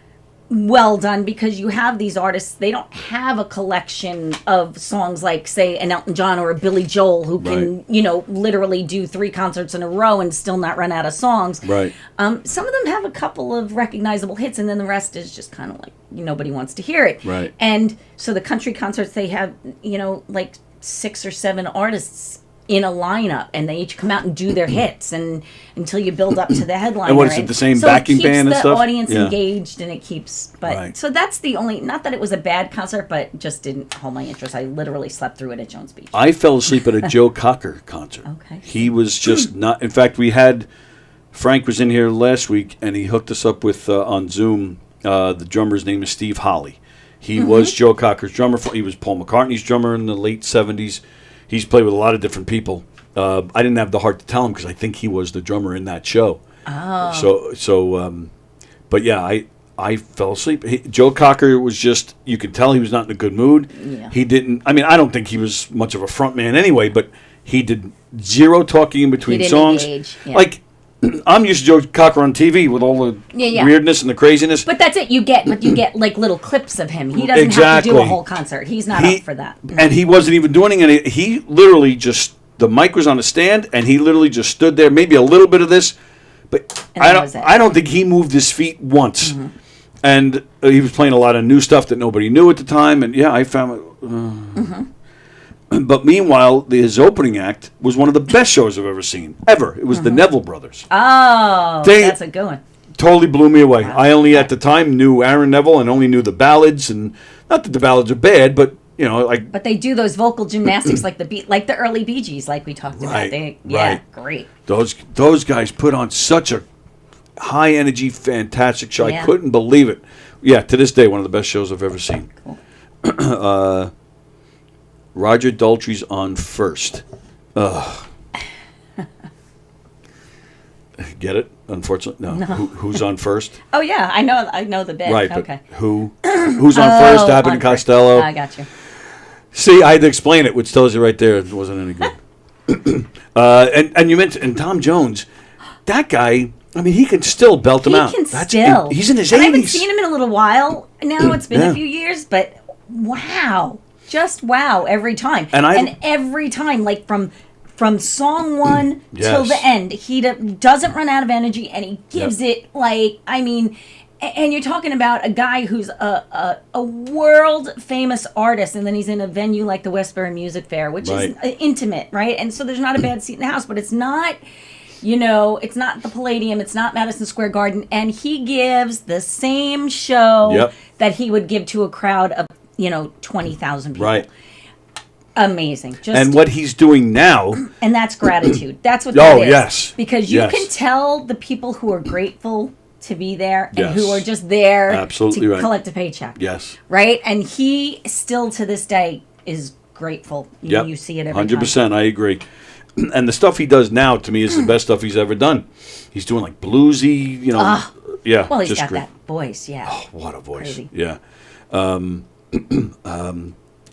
K: well done, because you have these artists, they don't have a collection of songs like, say, an Elton John or a Billy Joel who can, literally do 3 concerts in a row and still not run out of songs.
C: Right.
K: Some of them have a couple of recognizable hits, and then the rest is just kind of like nobody wants to hear it.
C: Right.
K: And so the country concerts, they have, like 6 or 7 artists in a lineup, and they each come out and do their hits, and until you build up to the headliner.
C: And what is it, the same backing band and stuff?
K: So it keeps the audience engaged, and it keeps. But
C: right.
K: So that's the only. Not that it was a bad concert, but just didn't hold my interest. I literally slept through it at Jones Beach.
C: I fell asleep at a Joe Cocker concert.
K: Okay.
C: He was just not. In fact, Frank was in here last week, and he hooked us up with on Zoom. The drummer's name is Steve Holly. He was Joe Cocker's drummer. He was Paul McCartney's drummer in the late 70s. He's played with a lot of different people. I didn't have the heart to tell him because I think he was the drummer in that show.
K: Oh.
C: But yeah, I fell asleep. Joe Cocker was just, you could tell he was not in a good mood.
K: Yeah.
C: He didn't, I mean, I don't think he was much of a front man anyway, but he did zero talking in between songs.
K: Engage. Yeah.
C: Like, I'm used to Joe Cocker on TV with all the weirdness and the craziness.
K: But that's it. You get like little clips of him. He doesn't have to do a whole concert. He's not up for that.
C: And he wasn't even doing any. He literally just, the mic was on a stand, and he literally just stood there. Maybe a little bit of this, but I don't think he moved his feet once. Mm-hmm. And he was playing a lot of new stuff that nobody knew at the time. And yeah, I found it. But meanwhile, his opening act was one of the best shows I've ever seen, ever. It was the Neville Brothers.
K: Oh, that's a good one.
C: Totally blew me away. Wow. I only, at the time, knew Aaron Neville and only knew the ballads. And not that the ballads are bad, but you know, like.
K: But they do those vocal gymnastics like the early Bee Gees, like we talked about. Great.
C: Those guys put on such a high energy, fantastic show.
K: Yeah.
C: I couldn't believe it. Yeah, to this day, one of the best shows I've ever seen. Cool. Roger Daltrey's on first. Ugh. Get it? Unfortunately, no. Who's on first?
K: Oh yeah, I know the bit.
C: Right,
K: okay.
C: but who's on first? Abbott and Costello.
K: I got you.
C: See, I had to explain it, which tells you right there it wasn't any good. And you mentioned Tom Jones. That guy, I mean, he can still belt him out.
K: He can still.
C: He's in his 80s.
K: I haven't seen him in a little while. Now it's been a few years, but wow, just wow every time. And every time, like from song one till the end, he doesn't run out of energy, and he gives it like, I mean, and you're talking about a guy who's a world famous artist, and then he's in a venue like the Westbury Music Fair, which is intimate, right? And so there's not a bad seat in the house, but it's not, you know, it's not the Palladium, it's not Madison Square Garden, and he gives the same show that he would give to a crowd of, 20,000 people. Right. Amazing.
C: And what he's doing now.
K: And that's gratitude. That's what that is.
C: Yes.
K: Because you can tell the people who are grateful to be there and who are just there to collect a paycheck.
C: Yes.
K: Right? And he still to this day is grateful. You see it every
C: 100%,
K: time.
C: I agree. And the stuff he does now, to me, is the best stuff he's ever done. He's doing like bluesy, yeah.
K: Well, he's
C: just
K: got
C: great.
K: that voice, yeah.
C: Oh, what a voice.
K: Crazy.
C: Yeah.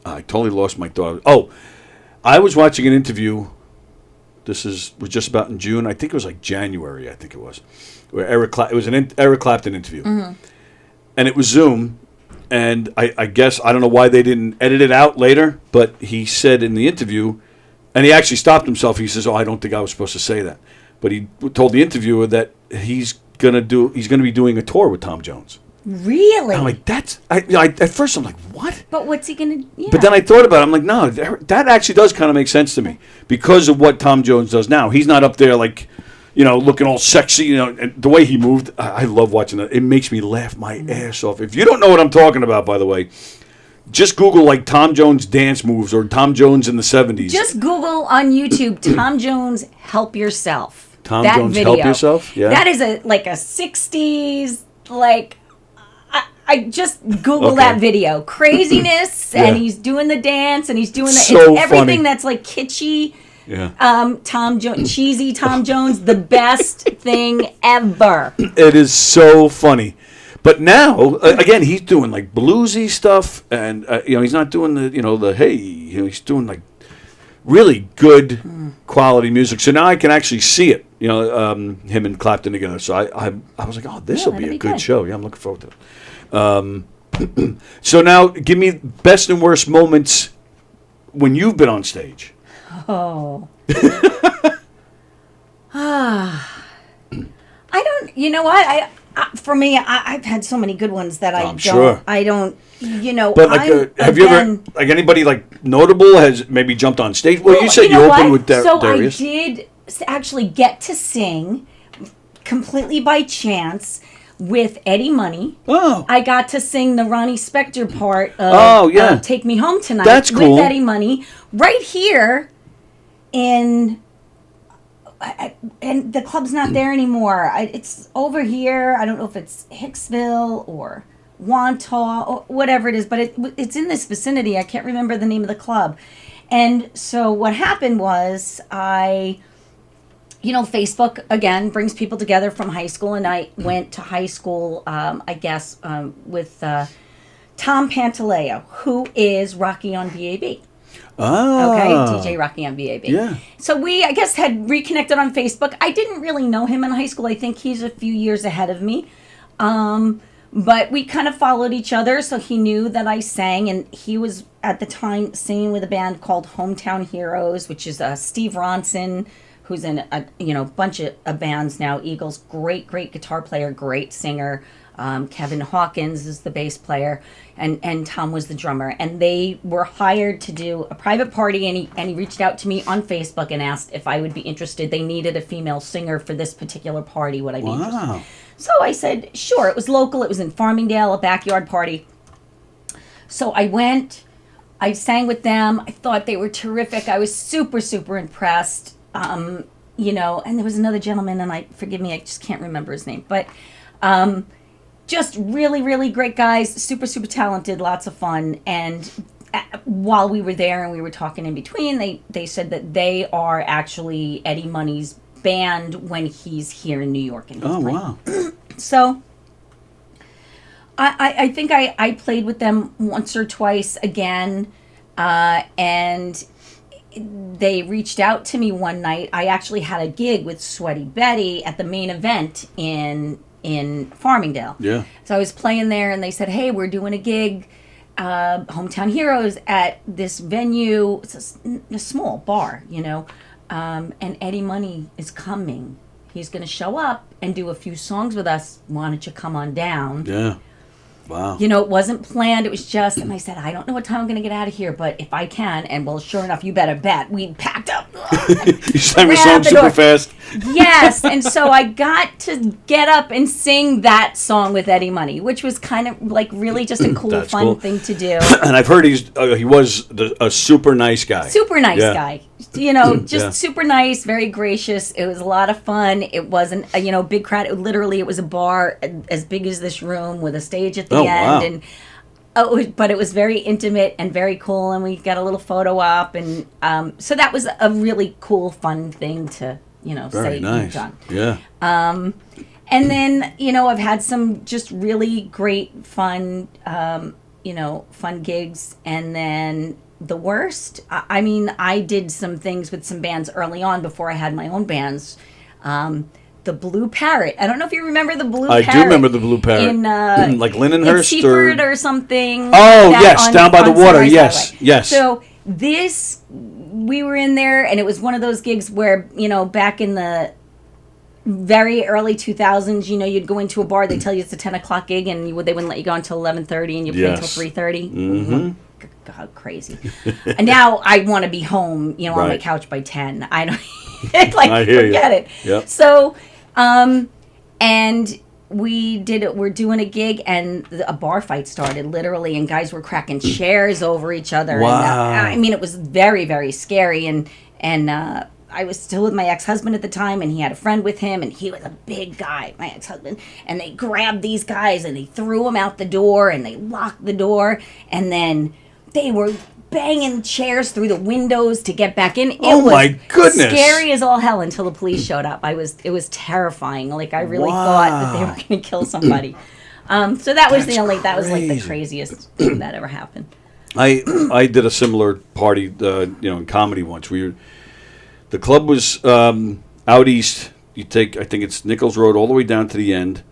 C: I totally lost my thought. Oh, I was watching an interview. Was just about in June. I think it was like January. I think it was, where it was an Eric Clapton interview, and it was Zoom. And I guess I don't know why they didn't edit it out later, but he said in the interview, and he actually stopped himself. He says, "Oh, I don't think I was supposed to say that," but he told the interviewer that he's gonna be doing a tour with Tom Jones.
K: Really?
C: And I'm like, at first I'm like, what?
K: But what's he gonna? Yeah.
C: But then I thought about it. I'm like, no, that actually does kind of make sense to me because of what Tom Jones does now. He's not up there like, looking all sexy. And the way he moved, I love watching that. It makes me laugh my ass off. If you don't know what I'm talking about, by the way, just Google like Tom Jones dance moves or Tom Jones in the 70s.
K: Just Google on YouTube Tom Jones Help Yourself.
C: Tom Jones video. Help Yourself? Yeah.
K: That is a 60s, like, I just Google that video. Craziness, and he's doing the dance, and he's doing it's everything
C: funny.
K: That's like kitschy.
C: Yeah.
K: Tom Jones, cheesy Tom Jones, the best thing ever.
C: It is so funny. But now, again, he's doing like bluesy stuff, and he's not doing the hey, he's doing like really good quality music. So now I can actually see it. Him and Clapton together. So I was like, oh, this will be a good show. Yeah, I'm looking forward to it. So now, give me best and worst moments when you've been on stage.
K: Oh. I don't. You know what? For me, I've had so many good ones that I don't.
C: But like, have you ever like anybody like notable has maybe jumped on stage? Well, you said you opened with Darius.
K: So I did actually get to sing completely by chance with Eddie Money.
C: Oh.
K: I got to sing the Ronnie Spector part of Take Me Home Tonight.
C: That's cool.
K: With Eddie Money right here and the club's not there anymore. It's over here. I don't know if it's Hicksville or Wantagh or whatever it is, but it's in this vicinity. I can't remember the name of the club. And so what happened was Facebook, again, brings people together from high school, and I went to high school, with Tom Pantaleo, who is Rocky on BAB.
C: Ah.
K: Okay, DJ Rocky on BAB.
C: Yeah.
K: So we, I guess, had reconnected on Facebook. I didn't really know him in high school. I think he's a few years ahead of me. But we kind of followed each other, so he knew that I sang, and he was, at the time, singing with a band called Hometown Heroes, which is Steve Ronson, who's in a bunch of bands now. Eagles, great guitar player, great singer. Kevin Hawkins is the bass player, and Tom was the drummer. And they were hired to do a private party, and he reached out to me on Facebook and asked if I would be interested. They needed a female singer for this particular party. Would I be interested? So I said, sure. It was local. It was in Farmingdale, a backyard party. So I went. I sang with them. I thought they were terrific. I was super, super impressed. You know, and there was another gentleman, and forgive me, I just can't remember his name, but just really, really great guys, super, super talented, lots of fun. And while we were there and we were talking in between, they said that they are actually Eddie Money's band when he's here in New York. And
C: wow.
K: So I think I played with them once or twice again, and they reached out to me one night. I actually had a gig with Sweaty Betty at the main event in Farmingdale.
C: Yeah.
K: So I was playing there, and they said, "Hey, we're doing a gig, Hometown Heroes, at this venue. It's a small bar, you know, and Eddie Money is coming. He's going to show up and do a few songs with us. Why don't you come on down?"
C: Yeah. Wow.
K: You know, it wasn't planned. It was just, and I said, I don't know what time I'm going to get out of here, but if I can, and well, sure enough, you better bet, we packed up.
C: You sang the song super fast.
K: Yes, and so I got to get up and sing that song with Eddie Money, which was kind of like really just a cool, fun thing to do.
C: And I've heard he was a super nice guy.
K: Super nice guy. You know, just
C: Yeah.
K: super nice, very gracious. It was a lot of fun. It wasn't a big crowd. It was a bar as big as this room with a stage at the end.
C: Wow.
K: And but it was very intimate and very cool. And we got a little photo op. And so that was a really cool, fun thing to,
C: Very
K: say
C: nice.
K: you've done.
C: Yeah.
K: And then, I've had some just really great fun, fun gigs. And then the worst, I mean, I did some things with some bands early on before I had my own bands. The Blue Parrot. I don't know if you remember the Blue Parrot.
C: I do remember the Blue Parrot.
K: In,
C: like Lindenhurst
K: in Seaford or something.
C: Oh, yes, down by the water.
K: Sunrise
C: Yes,
K: Highway.
C: yes.
K: So we were in there, and it was one of those gigs where, back in the very early 2000s, you'd go into a bar, they tell you it's a 10 o'clock gig, and they wouldn't let you go until 11:30, and you play until 3:30.
C: Mm-hmm.
K: God, crazy. And now I want to be home, on my
C: Right.
K: couch by 10. I don't,
C: I hear you.
K: forget it.
C: Yep.
K: So, and we're doing a gig, and a bar fight started, literally, and guys were cracking chairs over each other.
C: Wow.
K: And, I mean, it was very, very scary, and I was still with my ex-husband at the time, and he had a friend with him, and he was a big guy, my ex-husband, and they grabbed these guys, and they threw them out the door, and they locked the door, and then they were banging chairs through the windows to get back in. It was
C: my goodness.
K: scary as all hell until the police showed up. It was terrifying. Like, I really thought that they were going to kill somebody. So that was that was like the craziest thing that ever happened.
C: I did a similar party, in comedy once. The club was out east. You take, I think it's Nichols Road all the way down to the end.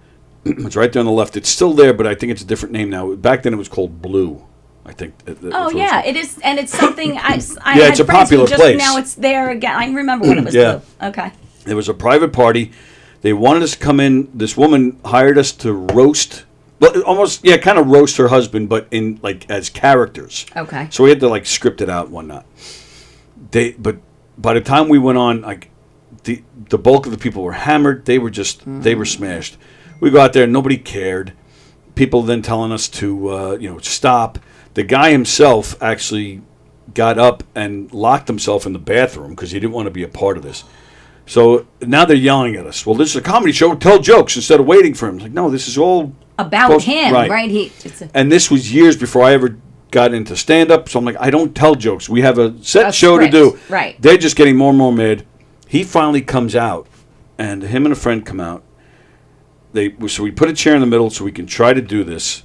C: It's right there on the left. It's still there, but I think it's a different name now. Back then it was called Blue, I think.
K: Oh, yeah, it is. And it's something I
C: Yeah,
K: had
C: it's a
K: friends who
C: popular
K: just,
C: place.
K: Now it's there again. I remember when it was
C: Yeah.
K: Blue. Okay.
C: It was a private party. They wanted us to come in. This woman hired us to roast, kind of roast her husband, but in as characters.
K: Okay.
C: So we had to script it out and whatnot. But by the time we went on, the bulk of the people were hammered. They were they were smashed. We go out there, and nobody cared. People then telling us to stop. The guy himself actually got up and locked himself in the bathroom because he didn't want to be a part of this. So now they're yelling at us. Well, this is a comedy show. Tell jokes instead of waiting for him. It's like, no, this is all
K: about him, right?
C: And this was years before I ever got into stand-up. So I'm like, I don't tell jokes. We have a set show
K: script,
C: to do.
K: right.
C: They're just getting more and more mad. He finally comes out, and him and a friend come out. So we put a chair in the middle so we can try to do this.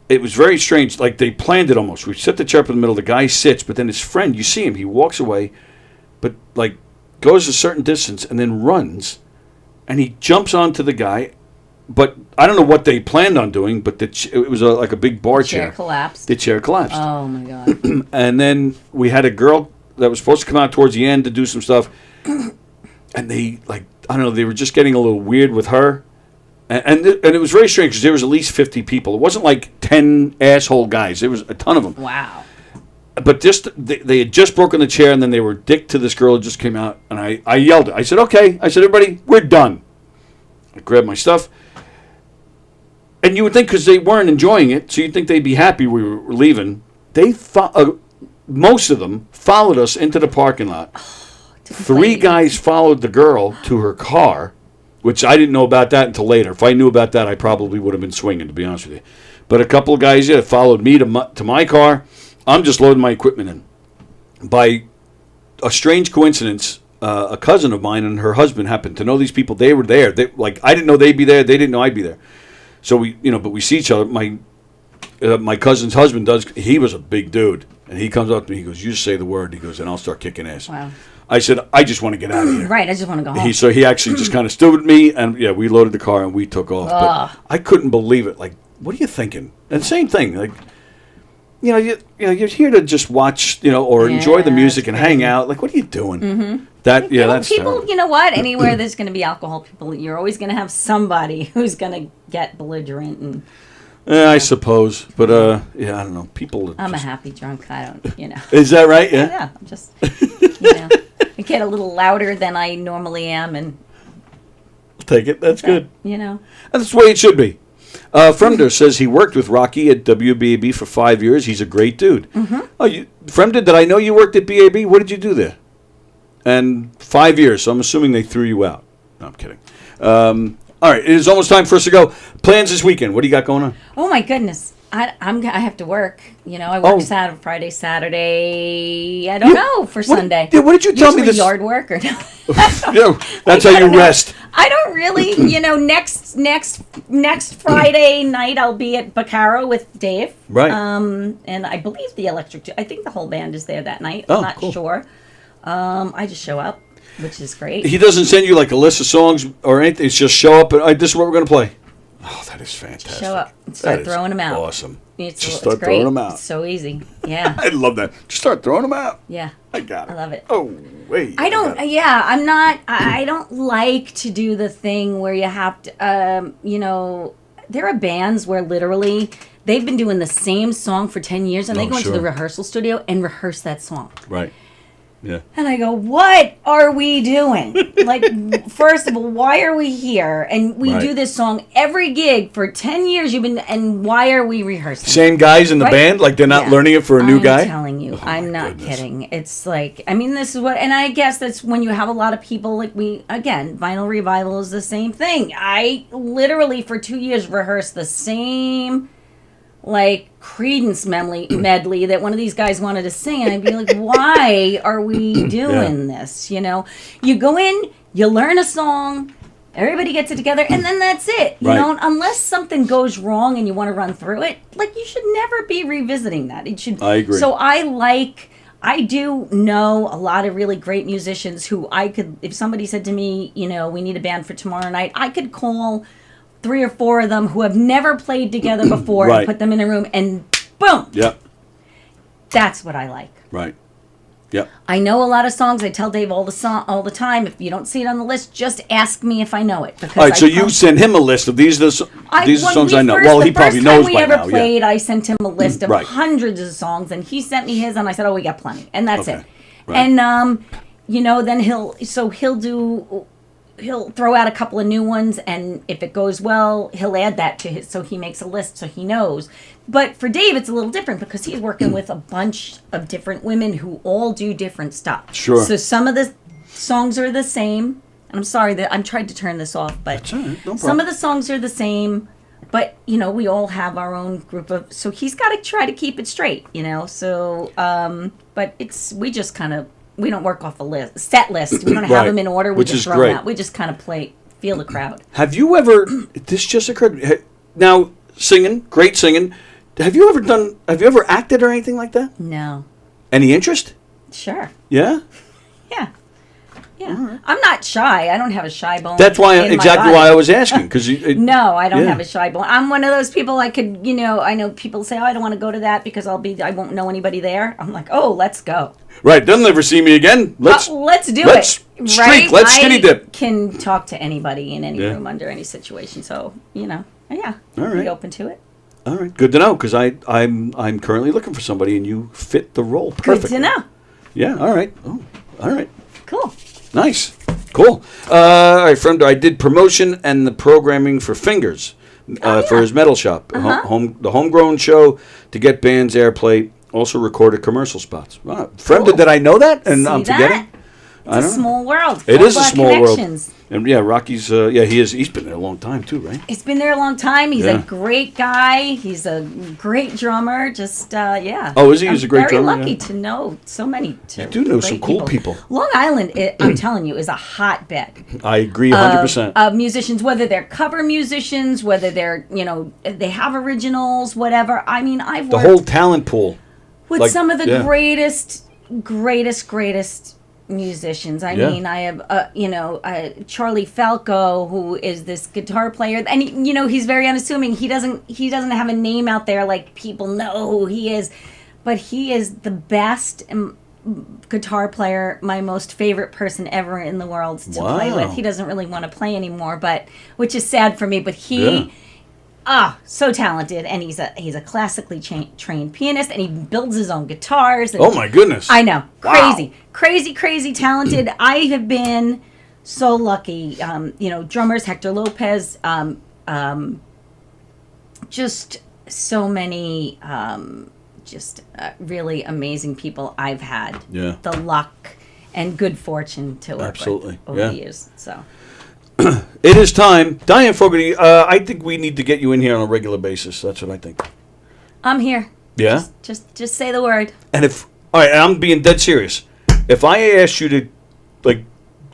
C: It was very strange. They planned it almost. We set the chair up in the middle. The guy sits, but then his friend, you see him, he walks away, but goes a certain distance and then runs, and he jumps onto the guy. But I don't know what they planned on doing, but it was like a big bar chair.
K: The chair collapsed.
C: The chair collapsed.
K: Oh, my God.
C: And then we had a girl that was supposed to come out towards the end to do some stuff, and they, I don't know, they were just getting a little weird with her. And it was very strange because there was at least 50 people. It wasn't 10 asshole guys. There was a ton of them.
K: Wow.
C: But they had just broken the chair, and then they were dick to this girl who just came out. And I yelled it. I said, okay. I said, everybody, we're done. I grabbed my stuff. And you would think because they weren't enjoying it, so you'd think they'd be happy we were leaving. most of them followed us into the parking lot. Three guys followed the girl to her car, which I didn't know about that until later. If I knew about that, I probably would have been swinging, to be honest with you. But a couple of guys followed me to my car. I'm just loading my equipment in. By a strange coincidence, a cousin of mine and her husband happened to know these people. They were there. I didn't know they'd be there. They didn't know I'd be there. So but we see each other. My cousin's husband he was a big dude. And he comes up to me, he goes, you just say the word. He goes, and I'll start kicking ass.
K: Wow.
C: I said, I just want to get out of here.
K: Right, I just want to go home.
C: So he actually just kind of stood with me, and we loaded the car and we took off. But I couldn't believe it. Like, what are you thinking? And same thing. Like, you're here to just watch, or enjoy the music and hang out. Like, what are you doing?
K: Mm-hmm.
C: That's
K: people.
C: terrible.
K: You know what? Anywhere there's going to be alcohol, you're always going to have somebody who's going to get belligerent and.
C: I suppose, but I don't know. People.
K: I'm a happy drunk. I don't,
C: Is that right? Yeah.
K: Yeah. I'm just, I get a little louder than I normally am, and.
C: I'll take it. That's good.
K: That's
C: the way it should be. Fremder says he worked with Rocky at WBAB for 5 years. He's a great dude.
K: Mm-hmm.
C: Oh, Fremder, did I know you worked at BAB? What did you do there? And 5 years, so I'm assuming they threw you out. No, I'm kidding. All right, it is almost time for us to go. Plans this weekend. What do you got going on?
K: Oh my goodness, I have to work. I work Friday, Saturday. I don't know for Sunday.
C: Yeah, what did you tell me this?
K: Yard work or no?
C: That's how you rest.
K: I don't really. Next Friday night I'll be at Baccaro with Dave.
C: Right.
K: And I believe the I think the whole band is there that night.
C: Oh,
K: I'm not
C: cool.
K: sure. I just show up, which is great.
C: He doesn't send you like a list of songs or anything. It's just show up and this is what we're going to play. Oh, that is fantastic.
K: Just show up and start throwing them out.
C: Awesome.
K: It's
C: start
K: great.
C: throwing them out.
K: It's so easy. Yeah.
C: I love that. Just start throwing them out.
K: Yeah.
C: I got it.
K: I love it.
C: Oh, wait.
K: I don't like to do the thing where you have to, there are bands where literally they've been doing the same song for 10 years and they go into the rehearsal studio and rehearse that song.
C: Right. Yeah.
K: And I go, what are we doing? Like, first of all, why are we here? And we do this song every gig for 10 years. And why are we rehearsing?
C: Same guys in the band? Like they're not learning it for a new guy?
K: I'm telling you. I'm not kidding. It's like, this is what, and I guess that's when you have a lot of people like Vinyl Revival is the same thing. I literally for 2 years rehearsed the same Creedence medley that one of these guys wanted to sing, and I'd be like, why are we doing this? You go in, you learn a song, everybody gets it together, and then that's it. You know, unless something goes wrong and you want to run through it, you should never be revisiting that. It should.
C: I agree.
K: So I do know a lot of really great musicians who if somebody said to me, we need a band for tomorrow night, I could call 3 or 4 of them who have never played together before and put them in a room and boom.
C: Yep.
K: That's what I like.
C: Right. Yep.
K: I know a lot of songs. I tell Dave all the time, if you don't see it on the list, just ask me if I know it.
C: All right, so you send him a list of these are the songs I know. Well, he probably knows by now.
K: The first time we ever played, I sent him a list of hundreds of songs, and he sent me his, and I said, we got plenty. And that's it. Right. And, then he'll throw out a couple of new ones, and if it goes well, he'll add that to his, so he makes a list so he knows. But for Dave, it's a little different because he's working with a bunch of different women who all do different stuff.
C: Sure.
K: So some of the songs are the same. And I'm sorry that I'm trying to turn this off, but some of the songs are the same. But we all have our own group of. So he's got to try to keep it straight, So, but we just kind of. We don't work off a set list. We don't have them in order. We just throw them out. We just kind of feel the crowd.
C: Have you ever? This just occurred to me. Now, great singing. Have you ever acted or anything like that?
K: No.
C: Any interest?
K: Sure.
C: Yeah.
K: Yeah. Yeah. I'm not shy. I don't have a shy bone.
C: That's why why I was asking because
K: no, I don't have a shy bone. I'm one of those people. I know people say, I don't want to go to that because I won't know anybody there. I'm like, let's go.
C: Right, they'll never see me again. Let's
K: do it. Right?
C: Let's skinny dip.
K: Can talk to anybody in any room under any situation. So
C: All right.
K: Be open to it.
C: All right, good to know because I'm currently looking for somebody and you fit the role perfectly.
K: Good to know.
C: Yeah. All right. Oh, all right.
K: Cool.
C: Nice. Cool. All right, friend. I did promotion and the programming for Fingers for his metal shop, the homegrown show to get bands airplay. also recorded commercial spots. Wow. Friend, did I know that? And I'm forgetting?
K: It's a small world.
C: It is a small world.
K: Connections.
C: And yeah, Rocky's, he's been there a long time too, right?
K: He's been there a long time. He's a great guy. He's a great drummer.
C: Oh, is he? He's a great drummer.
K: I'm very lucky to know so many.
C: You do know some cool people.
K: Long Island, I'm telling you, is a hotbed.
C: I agree 100%.
K: Of musicians, whether they're cover musicians, whether they're, they have originals, whatever. I mean, I've worked
C: the whole talent pool
K: with some of the greatest musicians. I mean, I have Charlie Falco, who is this guitar player, and he's very unassuming. He doesn't have a name out there like people know who he is, but he is the best guitar player, my most favorite person ever in the world to play with. He doesn't really want to play anymore, which is sad for me, but he so talented, and he's a classically trained pianist, and he builds his own guitars. And
C: oh my goodness!
K: I know, crazy talented. I have been so lucky. Drummers Hector Lopez, just so many, really amazing people I've had.
C: Yeah,
K: the luck and good fortune to work with over the years. So.
C: It is time. Diane Fogarty, I think we need to get you in here on a regular basis. That's what I think. I'm
K: here.
C: Yeah?
K: Just say the word.
C: And I'm being dead serious. If I asked you to,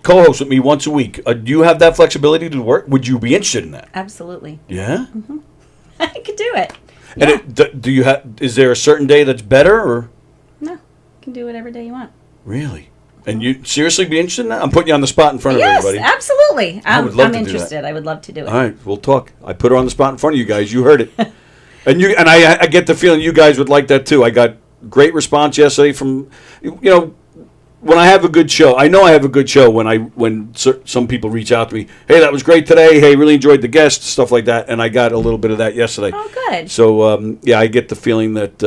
C: co-host with me once a week, do you have that flexibility to work? Would you be interested in that?
K: Absolutely.
C: Yeah?
K: Mm-hmm. I could do it.
C: And do you have? Is there a certain day that's better, or?
K: No, you can do whatever day you want.
C: Really? And you seriously be interested in that? I'm putting you on the spot in front of everybody.
K: Yes, absolutely. I'm
C: interested.
K: I would love to do it.
C: All right, we'll talk. I put her on the spot in front of you guys. You heard it. And I get the feeling you guys would like that too. I got great response yesterday from, when I have a good show. I know I have a good show when some people reach out to me. Hey, that was great today. Hey, really enjoyed the guest, stuff like that. And I got a little bit of that yesterday.
K: Oh, good.
C: So I get the feeling that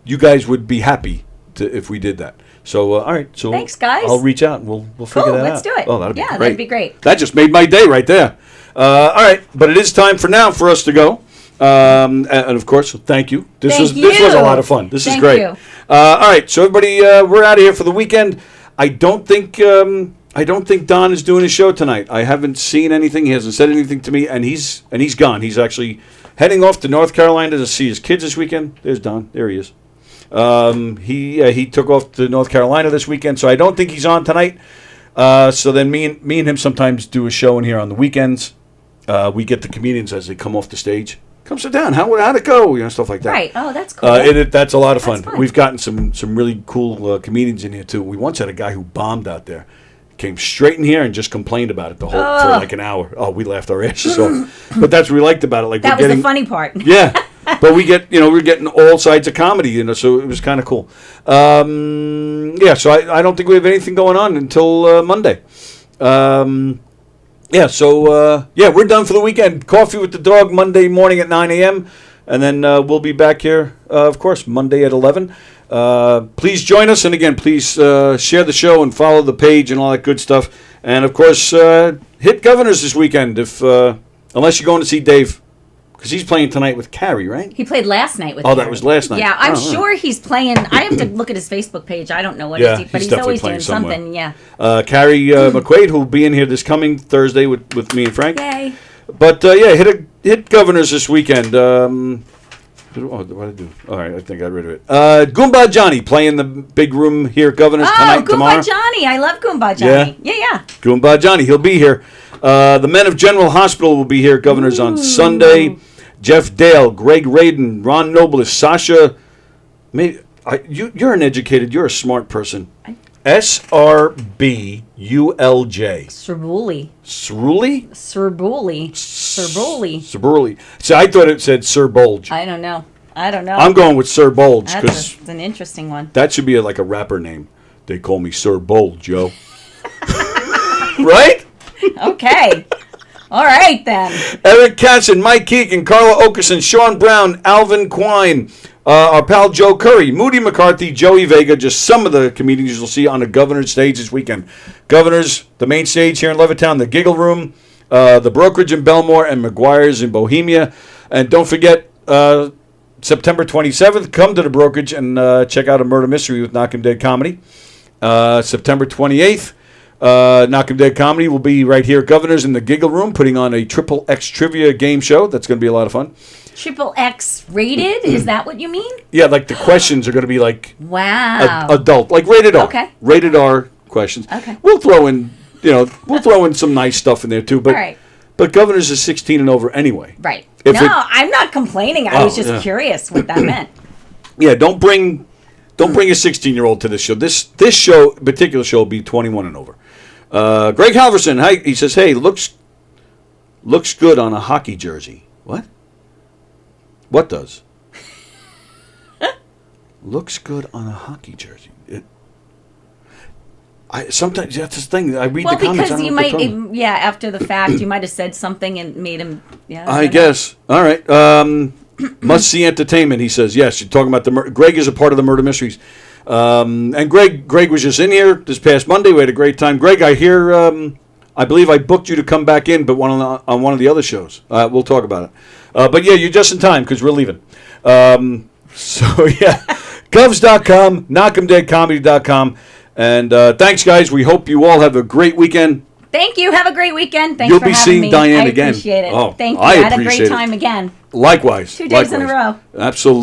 C: you guys would be happy if we did that. So, all right. So
K: thanks, guys.
C: I'll reach out and we'll figure that out.
K: Let's do it.
C: Oh, that'd be great.
K: That'd be great.
C: That just made my day right there. All right. But it is time for us to go. And of course, thank you. This was a lot of fun. This is great.
K: You.
C: All right. So everybody, we're out of here for the weekend. I don't think Don is doing his show tonight. I haven't seen anything. He hasn't said anything to me, and he's gone. He's actually heading off to North Carolina to see his kids this weekend. There's Don. There he is. He took off to North Carolina this weekend, so I don't think he's on tonight. So then me and him sometimes do a show in here on the weekends. We get the comedians as they come off the stage. Come sit down. How'd it go? Stuff like that.
K: Right. Oh, that's cool.
C: That's a lot of fun. We've gotten some really cool comedians in here too. We once had a guy who bombed out there. Came straight in here and just complained about it for like an hour. Oh, we laughed our asses off. But that's what we liked about it.
K: That was the funny part.
C: Yeah. But we're getting all sides of comedy, so it was kind of cool. So I don't think we have anything going on until Monday. We're done for the weekend. Coffee with the Dog Monday morning at 9 a.m. And then we'll be back here, of course, Monday at 11. Please join us. And again, please share the show and follow the page and all that good stuff. And, of course, hit Governors this weekend, unless you're going to see Dave. Because he's playing tonight with Carrie, right?
K: He played last night with
C: Carrie.
K: That
C: was last night.
K: Yeah, I'm sure he's playing. I have to look at his Facebook page. I don't know what but he's always doing something. Yeah.
C: Carrie McQuaid, who will be in here this coming Thursday with me and Frank.
K: Yay.
C: But, hit Governors this weekend. What did I do? All right, I think I got rid of it. Goomba Johnny playing the big room here at Governors tonight, tomorrow.
K: Oh, Goomba Johnny. I love Goomba Johnny. Yeah.
C: Goomba Johnny. He'll be here. The Men of General Hospital will be here at Governors on Sunday. Jeff Dale, Greg Radin, Ron Nobles, Sasha. You're an educated, you're a smart person. SRBULJ.
K: Cerbuli.
C: Ceruli?
K: Cerbuli.
C: See, I thought it said Sir Bulge.
K: I don't know. I'm
C: going with Sir Bulge because
K: that's an interesting one.
C: That should be like a rapper name. They call me Sir Bulge, yo. Right?
K: Okay. All right, then.
C: Eric Casson, Mike Keegan, Carla Okerson, Sean Brown, Alvin Quine, our pal Joe Curry, Moody McCarthy, Joey Vega, just some of the comedians you'll see on the Governor's stage this weekend. Governor's, the main stage here in Levittown, the Giggle Room, the Brokerage in Belmore, and McGuire's in Bohemia. And don't forget, September 27th, come to the brokerage and check out a murder mystery with Knock 'em Dead Comedy. September 28th, Knock 'em Dead Comedy will be right here at Governor's in the Giggle Room, putting on a Triple X trivia game show. That's going to be a lot of fun.
K: Triple X rated? Is that what you mean?
C: Yeah, like the questions are going to be like
K: wow,
C: adult, like rated R.
K: Okay.
C: Rated R questions.
K: Okay.
C: We'll throw in, some nice stuff in there too. But
K: all right.
C: But Governor's is 16 and over anyway.
K: Right. I'm not complaining. I was just curious what that meant.
C: Yeah, don't bring a 16-year-old to this show. This particular show will be 21 and over. Greg Halverson, hi. He says, "Hey, looks good on a hockey jersey." What? What does? Looks good on a hockey jersey. Sometimes that's the thing. I read the comments.
K: Well, because you might, after the fact, you might have said something and made him. Yeah.
C: I guess. All right. Must see entertainment. He says yes. You're talking about the Greg is a part of the murder mysteries, and Greg was just in here this past Monday. We had a great time. Greg, I hear. I believe I booked you to come back in, but on one of the other shows. We'll talk about it. But yeah, you're just in time because we're leaving. So yeah, govs.com, knockemdeadcomedy.com. And thanks, guys. We hope you all have a great weekend.
K: Thank you. Have a great weekend. Thanks
C: You'll
K: for
C: be
K: having
C: seeing
K: me.
C: Diane
K: I
C: again.
K: appreciate it.
C: Oh,
K: Thank you.
C: I
K: had a
C: appreciate
K: great
C: it.
K: time again.
C: Likewise.
K: 2 days in a row.
C: Absolutely.